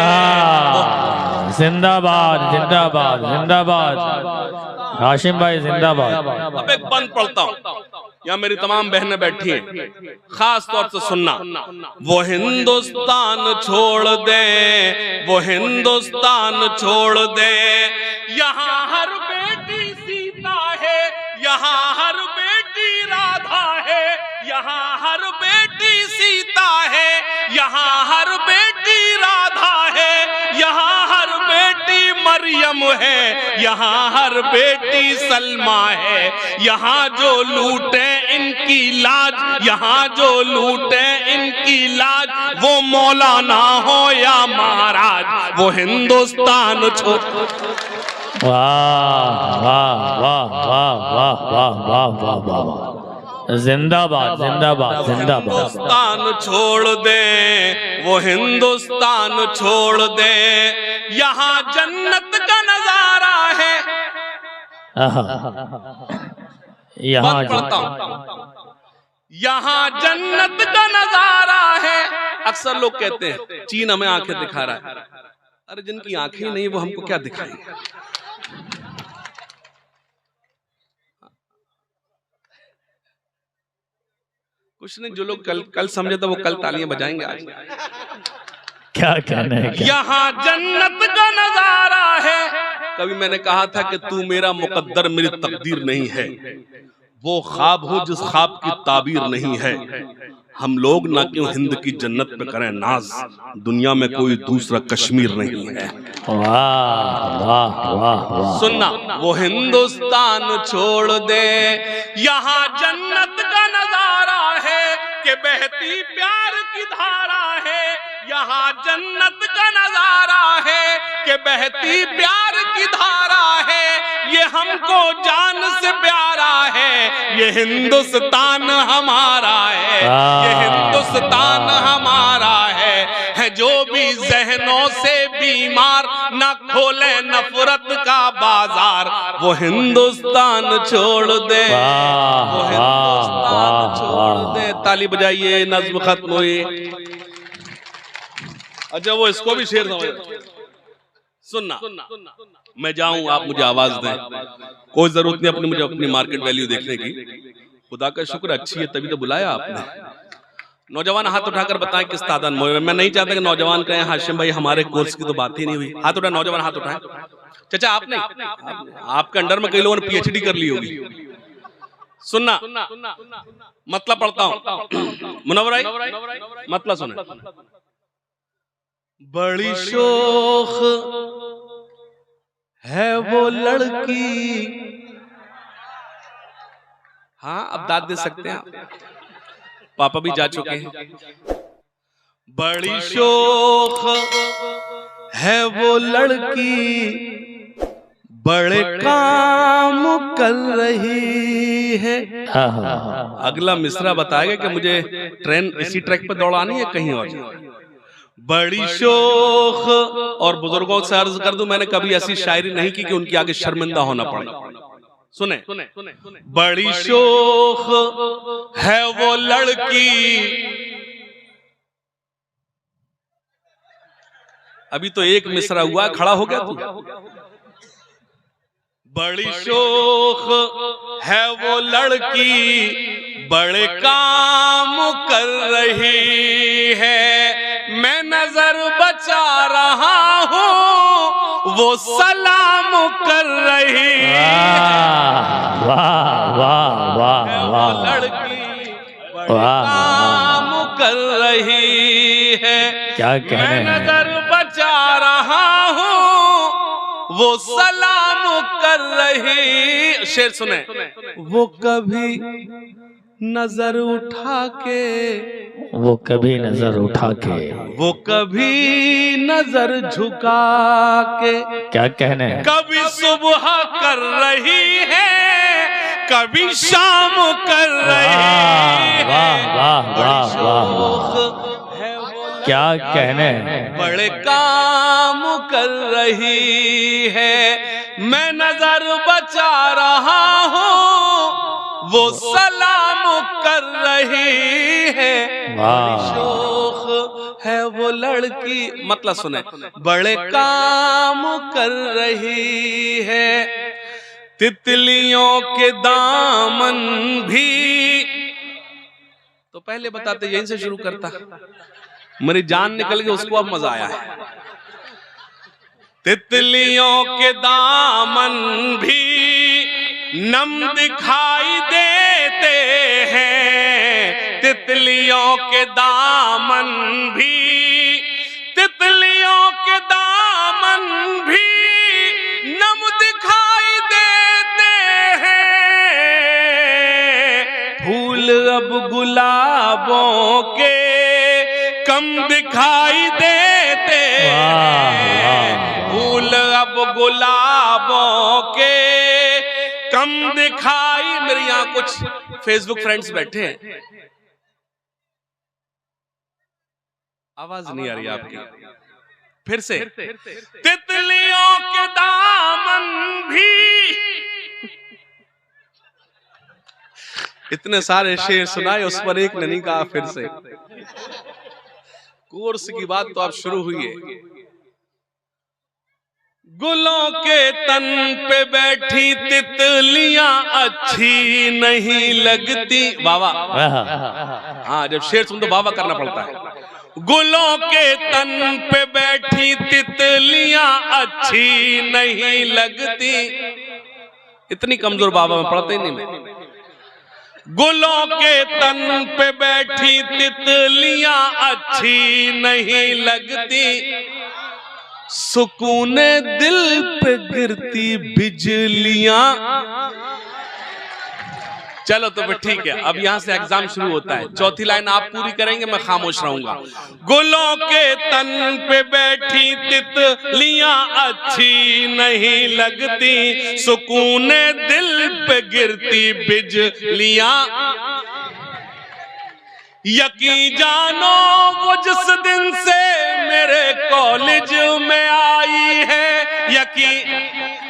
जिंदाबाद जिंदाबाद जिंदाबाद, हाशिम भाई जिंदाबाद। अब एक बंद पढ़ता हूं, यहाँ मेरी तमाम बहनें बैठी हैं, खास तौर से सुनना। वो हिंदुस्तान छोड़ दे, वो हिंदुस्तान छोड़ दे, यहाँ हर बेटी सीता है, यहाँ हर बेटी राधा है, यहाँ हर बेटी सीता है, यहाँ हर बेटी राधा है, यहाँ हर बेटी मरियम है, यहाँ हर बेटी सलमा है, यहाँ जो लूटे इनकी लाज, यहाँ जो लूटे इनकी लाज, वो मौलाना हो या महाराज, वो हिंदुस्तान छोड़। वाह वाह वाह वाह वाह वाह वाह वाह वाह, जिंदाबाद जिंदाबाद जिंदाबाद। हिंदुस्तान छोड़ दे, वो हिंदुस्तान छोड़ दे, यहाँ जन्नत का नजारा है। यहाँ यहाँ जन्नत का नजारा है। अक्सर लोग कहते हैं चीन हमें आंखें दिखा रहा है। अरे जिनकी आंखें नहीं वो हमको क्या दिखाएंगे। कुछ नहीं, जो लोग कल समझे तो वो कल तालियां बजाएंगे। आज क्या कहना है, यहाँ जन्नत का नजारा है। कभी मैंने कहा था कि तू मेरा मुकद्दर मेरी तकदीर नहीं है, वो ख्वाब हो जिस ख्वाब की ताबीर नहीं है। हम लोग ना क्यों हिंद की जन्नत पे करें नाज, दुनिया में कोई दूसरा कश्मीर नहीं है। वाह वाह वाह। सुनना, वो हिंदुस्तान छोड़ दे, यहाँ जन्नत का नजारा है कि बहती प्यार की धारा है। यहाँ जन्नत का नजारा है कि बहती प्यार की धारा है। ये हमको जान से प्यारा है, ये हिंदुस्तान हमारा है, ये हिंदुस्तान हमारा है जो भी जहनों से बीमार, न खोले नफरत का बाजार, वो हिंदुस्तान छोड़ दे, वो हिंदुस्तान छोड़ दे। ताली बजाइए, नज्म खत्म हुई। अच्छा वो इसको भी शेर समझ, सुनना, मैं जाऊं आप मुझे आवाज दें, कोई जरूरत नहीं अपनी मुझे अपनी मार्केट वैल्यू देखने की, खुदा का शुक्र अच्छी है तभी तो बुलाया आपने। नौजवान हाथ उठाकर बताएं किस तादाद में। मैं नहीं चाहता कि नौजवान कहें हाशिम भाई हमारे कोर्स की तो बात ही नहीं हुई। हाथ उठाए नौजवान, हाथ उठाएं। चाचा आप नहीं, आपके अंडर में कई लोगों ने पीएचडी कर ली होगी। सुनना, मतलब पढ़ता हूं, मुनव्वर भाई मतलब सुने। बड़ी शोख है वो लड़की, हाँ अब दाद दे सकते हैं आप, पापा भी जा चुके हैं। बड़ी शोख है वो लड़की, बड़े काम कर रही है। अगला मिसरा बताएगा कि मुझे ट्रेन इसी ट्रैक पे दौड़ानी है कहीं और। बड़ी शोख, और बुजुर्गों से अर्ज कर दूं मैंने कभी ऐसी शायरी नहीं की कि उनकी आगे शर्मिंदा होना पड़े। सुने, बड़ी शोख है वो लड़की, अभी तो एक मिसरा हुआ, खड़ा हो गया तू। बड़ी शोख है वो लड़की, बड़े काम कर रही है, मैं नजर बचा रहा हूँ वो सलाम कर रही है। वाह वाह वाह वाह, लड़की बड़े काम कर रही है, क्या कहने, मैं नजर बचा रहा हूँ वो सलाम कर रही। शेर सुने। वो कभी नजर उठा के, वो कभी नजर उठा के, वो कभी नजर झुका के, क्या कहने, कभी सुबह कर रही है, कभी शाम कर रही है। वाह वाह वाह वाह, क्या कहने, बड़े काम कर रही है, मैं नजर बचा रहा हूँ वो सलाम कर रही है। बड़ी शोख है वो लड़की, मतलब सुने, बड़े काम कर रही है, तितलियों के दामन भी। तो पहले बताते यहीं से शुरू करता, मेरी जान निकल गई उसको अब मजा आया है। तितलियों के दामन भी नम दिखाई देते हैं, तितलियों के दामन भी, तितलियों के दामन भी नम दिखाई देते हैं, फूल अब गुलाबों के कम दिखाई देते हैं, फूल अब गुलाबों के कम दिखाई। मेरे यहाँ कुछ फेसबुक फ्रेंड्स बैठे हैं, आवाज नहीं आ रही आपकी, फिर से। तितलियों के दामन भी, इतने सारे शेर सुनाए उस पर एक ने नहीं कहा फिर से। कोर्स की बात तो अब शुरू हुई है। गुलों के तन पे बैठी तितलियां अच्छी नहीं लगती। वावा, हाँ जब शेर सुन तो वावा करना पड़ता है। गुलों के तन पे बैठी तितलियां अच्छी नहीं लगती। इतनी कमजोर बाबा में पढ़ते ही नहीं मैं। गुलों के तन पे बैठी तितलियां अच्छी नहीं लगती, सुकून दिल पे गिरती बिजलियां। चलो तो फिर ठीक है, अब यहाँ से एग्जाम शुरू होता है। चौथी लाइन आप पूरी करेंगे, मैं खामोश रहूंगा। गुलों के तन पे बैठी तितलियां अच्छी नहीं लगती, सुकून दिल पे गिरती बिजलियां। यकीन जानो वो जिस दिन से मेरे कॉलेज में आई है, यकीन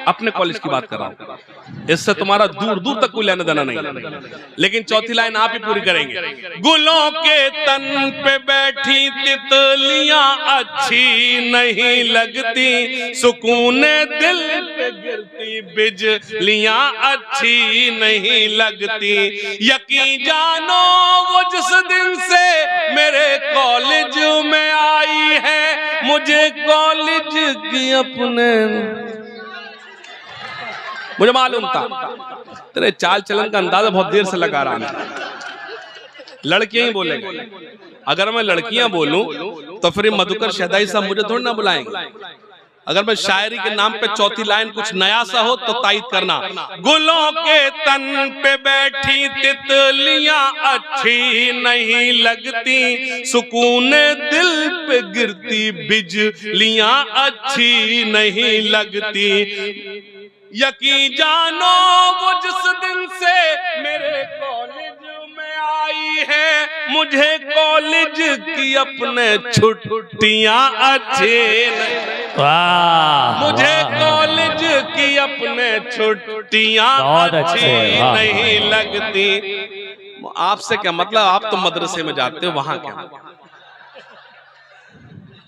अपने कॉलेज की बात कर रहा हूं, इससे तुम्हारा दूर दूर तक कोई लेना देना नहीं। लेकिन चौथी लाइन आप ही पूरी करेंगे। गुलों के तन पे बैठी तितलियां अच्छी नहीं लगती, सुकून दिल पे गिरती बिजलियां अच्छी नहीं लगती। यकीन जानो वो जिस दिन से मेरे कॉलेज में आई है, मुझे कॉलेज की अपने मुझे मालूम था। तेरे चाल चलन का अंदाजा बहुत देर से लगा रहा है। लड़कियां ही बोलेंगे, अगर मैं लड़कियां बोलूं तो फिर मधुकर शहदाई साहब मुझे थोड़ी ना बुलाएंगे। अगर मैं शायरी के नाम पे चौथी लाइन कुछ नया सा हो तो तायद करना। गुलों के तन पे बैठी तितलियां अच्छी नहीं लगती, सुकून दिल पे गिरती बिजलियां अच्छी नहीं लगती। यकीन जानो वो जिस दिन से मेरे कॉलेज में आई है, मुझे कॉलेज की अपने छुट्टियां अच्छी मुझे कॉलेज की अपने छुट्टियां अच्छी नहीं लगती। आपसे क्या मतलब, आप तो मदरसे में जाते हो, वहां क्या।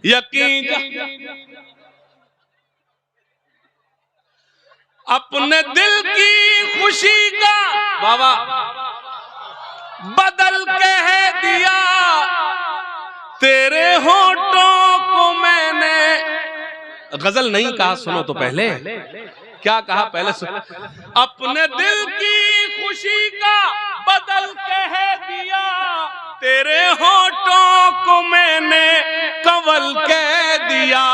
यकीन अपने दिल की खुशी का बाबा बदल कह दिया, तेरे होठों को मैंने। गजल नहीं कहा, सुनो तो पहले क्या कहा, पहले सुनो। अपने दिल की खुशी का बदल कह दिया, तेरे होठों को मैंने कंवल कह दिया।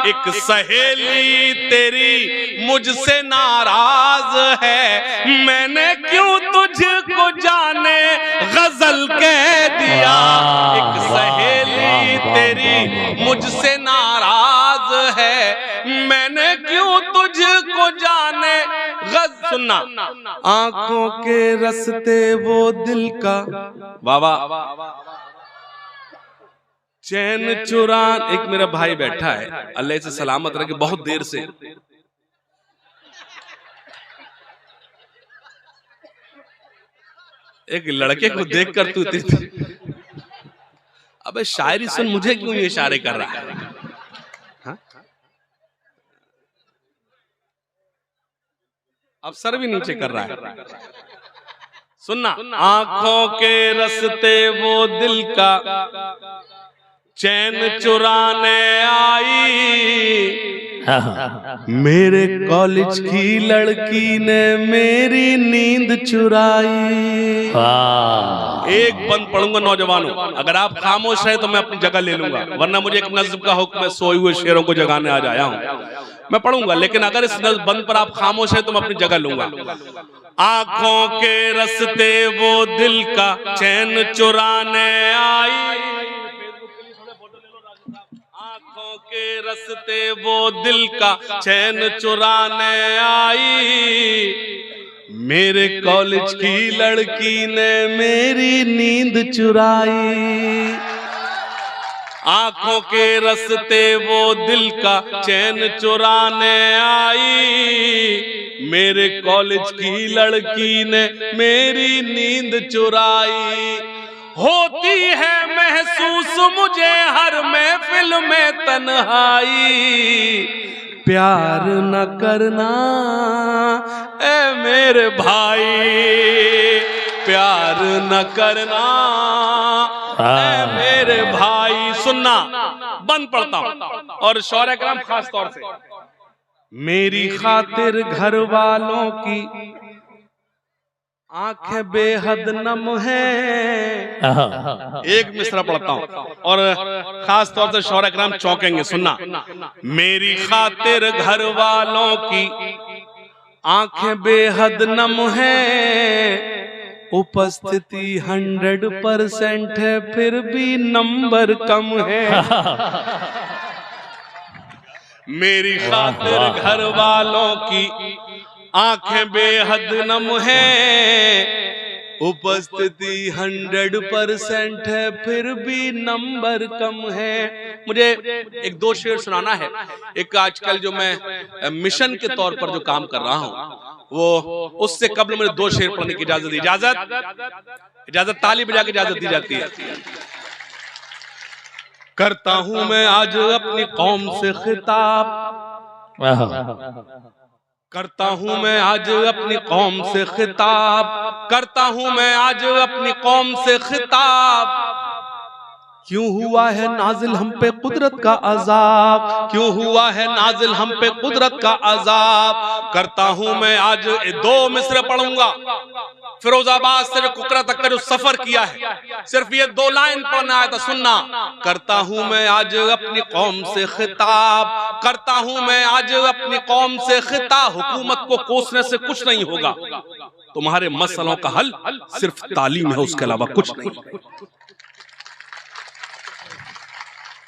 एक सहेली तेरी मुझसे नाराज है, मैंने क्यों तुझको जाने गजल कह दिया। एक सहेली तेरी मुझसे नाराज है, मैंने क्यों तुझको जाने सुनना। आंखों के रस्ते वो दिल का बाबा चैन चुरा। एक मेरा भाई बैठा है, अल्लाह से सलामत रखे, बहुत देर से एक लड़के को देखकर तू अबे शायरी सुन, मुझे क्यों ये इशारे कर रहा है। हाँ? अब सर भी नीचे कर रहा है। सुनना। आंखों के रस्ते वो दिल का चैन चुराने आई, मेरे कॉलेज की लड़की ने मेरी नींद चुराई। एक बंद पढ़ूंगा नौजवानों, अगर आप खामोश रहे तो मैं अपनी जगह ले लूंगा, वरना मुझे एक नज्म का हुक्म है, सोए हुए शेरों को जगाने आज आया हूं। मैं पढ़ूंगा, लेकिन अगर इस बंद पर आप खामोश है तो मैं अपनी जगह लूंगा। आंखों के रस्ते वो दिल का चैन चुराने आई, आंखों के रस्ते वो दिल का चैन चुराने आई, मेरे कॉलेज की लड़की ने मेरी नींद चुराई। आंखों के रस्ते वो दिल का चैन चुराने आई, मेरे कॉलेज की लड़की ने मेरी नींद चुराई। होती है महसूस मुझे हर महफिल में तन्हाई, प्यार न करना ए मेरे भाई, प्यार न करना ए मेरे भाई। सुनना, बंद पढ़ता हूं और शौर्य कराम खास तौर से। मेरी खातिर घर वालों की आंखें बेहद नम हैं। एक मिसरा पढ़ता हूं और खास तौर से शौर्य कराम चौंकेंगे। सुनना। मेरी खातिर घर वालों की आंखें बेहद नम हैं, उपस्थिति 100% है फिर भी नंबर कम है। मेरी खातिर घर वालों की आंखें बेहद नम है। उपस्थिति 100% है फिर भी नंबर कम है। मुझे एक दो शेर सुनाना है। एक आजकल जो मैं मिशन के तौर पर जो काम कर रहा हूं वो उससे कबल मुझे दो शेर पढ़ने की इजाजत ताली बजा के इजाजत दी जाती है। करता हूं मैं आज अपनी कौम से खिताब, करता हूं मैं आज अपनी कौम से खिताब, करता हूं मैं आज अपनी कौम से खिताब। क्यों हुआ है नाजिल हम पे कुदरत का अजाब, क्यों हुआ है नाजिल हम पे कुदरत का अजाब। करता हूं मैं आज दो मिसरे पढ़ूंगा। फिरोजाबाद से जो कुकरा तक का जो सफर किया है, सिर्फ ये दो लाइन पढ़ना आया था, सुनना। करता हूं मैं आज अपनी कौम से खिताब, करता हूं मैं आज अपनी कौम से खिताब। हुकूमत को कोसने से कुछ नहीं होगा, तुम्हारे मसलों का हल सिर्फ तालीम है, उसके अलावा कुछ नहीं।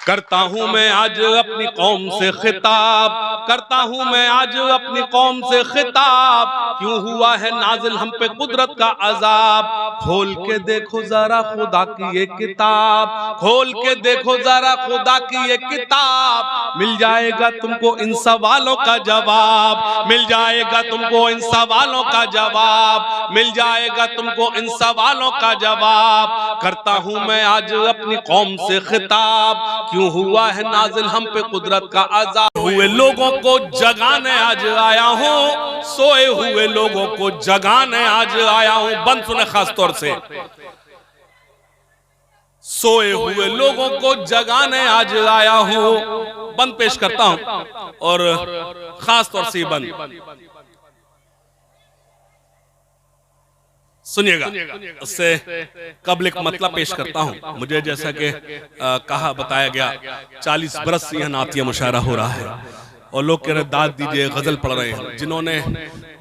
करता हूं मैं आज अपनी कौम से खिताब, करता हूं मैं आज अपनी कौम से खिताब। क्यों हुआ है नाजिल हम पे कुदरत का अजाब। खोल के देखो जरा खुदा की ये किताब, खोल के देखो जरा खुदा की ये किताब। मिल जाएगा तुमको इन सवालों का जवाब, मिल जाएगा तुमको इन सवालों का जवाब, मिल जाएगा तुमको इन सवालों का जवाब। करता हूं मैं आज अपनी कौम से खिताब। क्यों हुआ है नाजिल हम पे कुदरत का अज़ाब। हुए लोगों को जगाने आज आया हूँ, सोए हुए लोगों को जगाने आज आया हूँ। बंद सुने खास तौर से, सोए हुए लोगों को जगाने आज आया हूँ। बंद पेश करता हूँ और खास तौर से बंद सुनिएगा, उससे कबल एक मतलब पेश करता हूं। मुझे जैसा कि कहा बताया गया 40 बरस से यह नातिया मुशायरा हो रहा है और लोग कह रहे दाद दीजिए, गजल पढ़ रहे हैं। जिन्होंने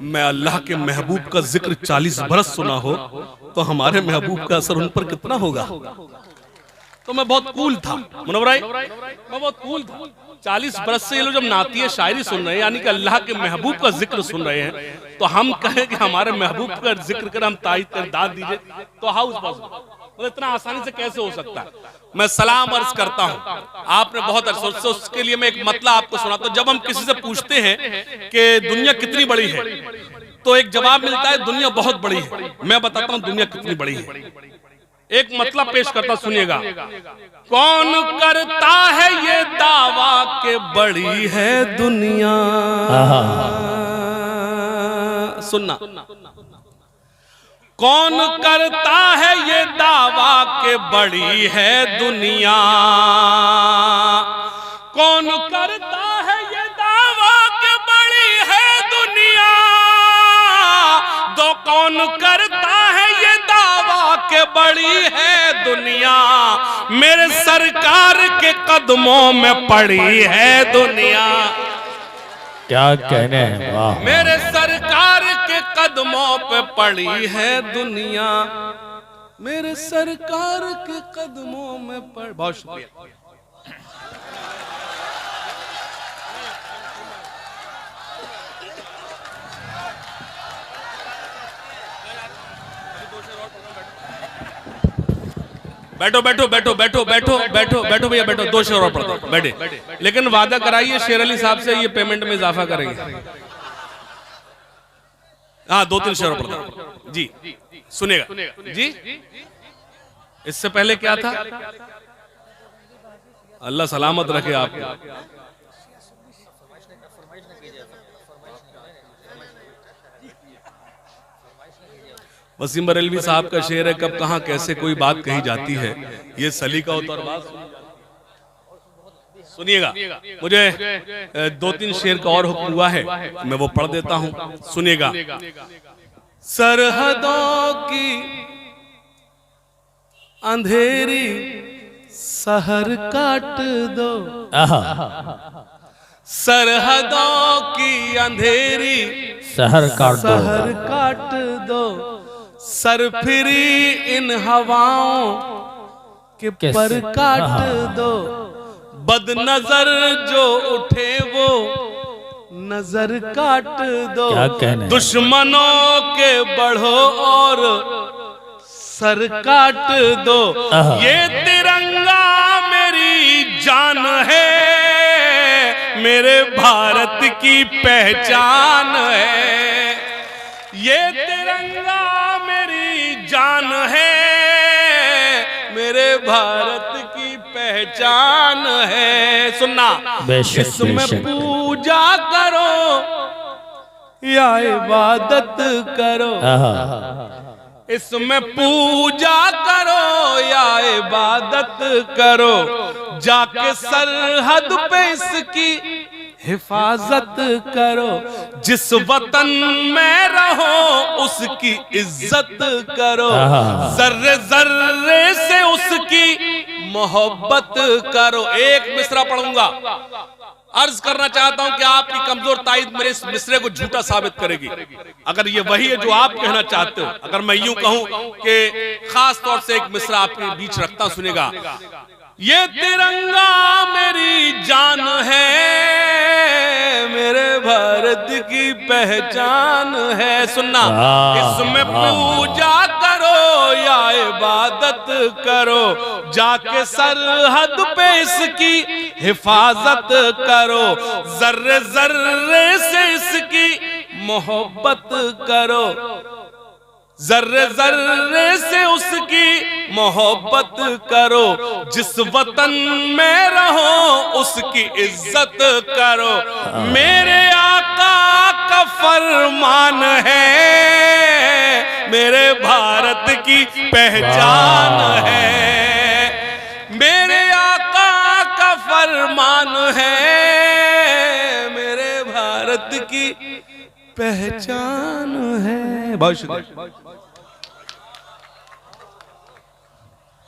मैं अल्लाह के महबूब का जिक्र 40 बरस सुना हो तो हमारे महबूब का असर उन पर कितना होगा। तो मैं बहुत कूल था मुनव्वर, मैं बहुत कूल था। 40 बरस से ये लोग जब नातिया शायरी सुन रहे हैं, यानी कि अल्लाह के महबूब का जिक्र सुन रहे हैं, तो हम कहें कि हमारे महबूब का जिक्र कर, हम तायद कर, दाद दीजिए, तो हाउस पॉसिबल, मतलब इतना आसानी से कैसे हो सकता है। मैं सलाम अर्ज करता हूं, आपने बहुत अर्ज, उसके लिए मैं एक मतलब आपको सुनाता हूं। जब हम किसी से पूछते हैं कि दुनिया कितनी बड़ी है, तो एक जवाब मिलता है दुनिया बहुत बड़ी है। मैं बताता हूं दुनिया कितनी बड़ी है। एक मतलब पेश करता, सुनिएगा। कौन करता है ये दावा के बड़ी है दुनिया, सुनना, कौन करता है ये दावा के बड़ी है दुनिया, कौन करता है ये दावा के बड़ी है दुनिया, दो कौन करता है ये दावा के बड़ी है दुनिया। मेरे सरकार के कदमों में पड़ी है दुनिया। क्या कहने हैं, वाह। मेरे सरकार के कदमों पे पड़ी है दुनिया, मेरे सरकार के कदमों में पड़। बहुत शुक्रिया। बैठो बैठो बैठो बैठो बैठो बैठो बैठो भैया बैठो, दो शेर और पढ़ो, बैठे। लेकिन वादा कराइए शेर अली साहब से ये पेमेंट में इजाफा करेंगे। हाँ, 2-3 शेर और पढ़ो जी, सुनेगा जी। इससे पहले क्या था, अल्लाह सलामत रखे आपको। वसीम बरेलवी साहब का शेर है, कब कहां कैसे कोई बात कही जाती है, ये सलीका होता और बात। सुनिएगा, मुझे 2-3 शेर का और हुक्म हुआ है, मैं वो पढ़ देता हूं, सुनिएगा। सरहदों की अंधेरी सहर काट दो, सरहदों की अंधेरी सहर काट दो, सहर काट दो, सरफिरी इन हवाओं के पर काट दो, बदनजर जो उठे वो नजर काट दो, दुश्मनों के बढ़ो और सर काट दो, ये तिरंगा मेरी जान है, मेरे भारत की पहचान है, ये तिरंगा मेरी जान है, मेरे भारत की पहचान है। सुनना, इसमें पूजा करो या इबादत करो, इसमें पूजा करो या इबादत करो, जाके सरहद पे इसकी हिफाजत करो, जिस वतन में रहो उसकी इज्जत करो, जर्रे जर्रे से उसकी मोहब्बत करो। एक मिसरा पढ़ूंगा, अर्ज करना चाहता हूं कि आपकी कमजोर ताईद मेरे इस मिसरे को झूठा साबित करेगी। अगर ये वही है जो आप कहना चाहते हो, अगर मैं यूं कहूं कि खास तौर से एक मिसरा आपके बीच रखता हूं, सुनेगा। ये तिरंगा मेरी जान है, मेरे भारत की पहचान है। सुनना, इसमें पूजा करो या इबादत करो, जाके सरहद पे इसकी हिफाजत करो, जर्रे जर्रे से इसकी मोहब्बत करो, जर्रे जर्रे से उसकी मोहब्बत करो, जिस वतन में रहो उसकी इज्जत करो, मेरे आका का फरमान है, मेरे भारत की पहचान है, मेरे आका का फरमान है, मेरे भारत की पहचान है। बहुत शुक्रिया।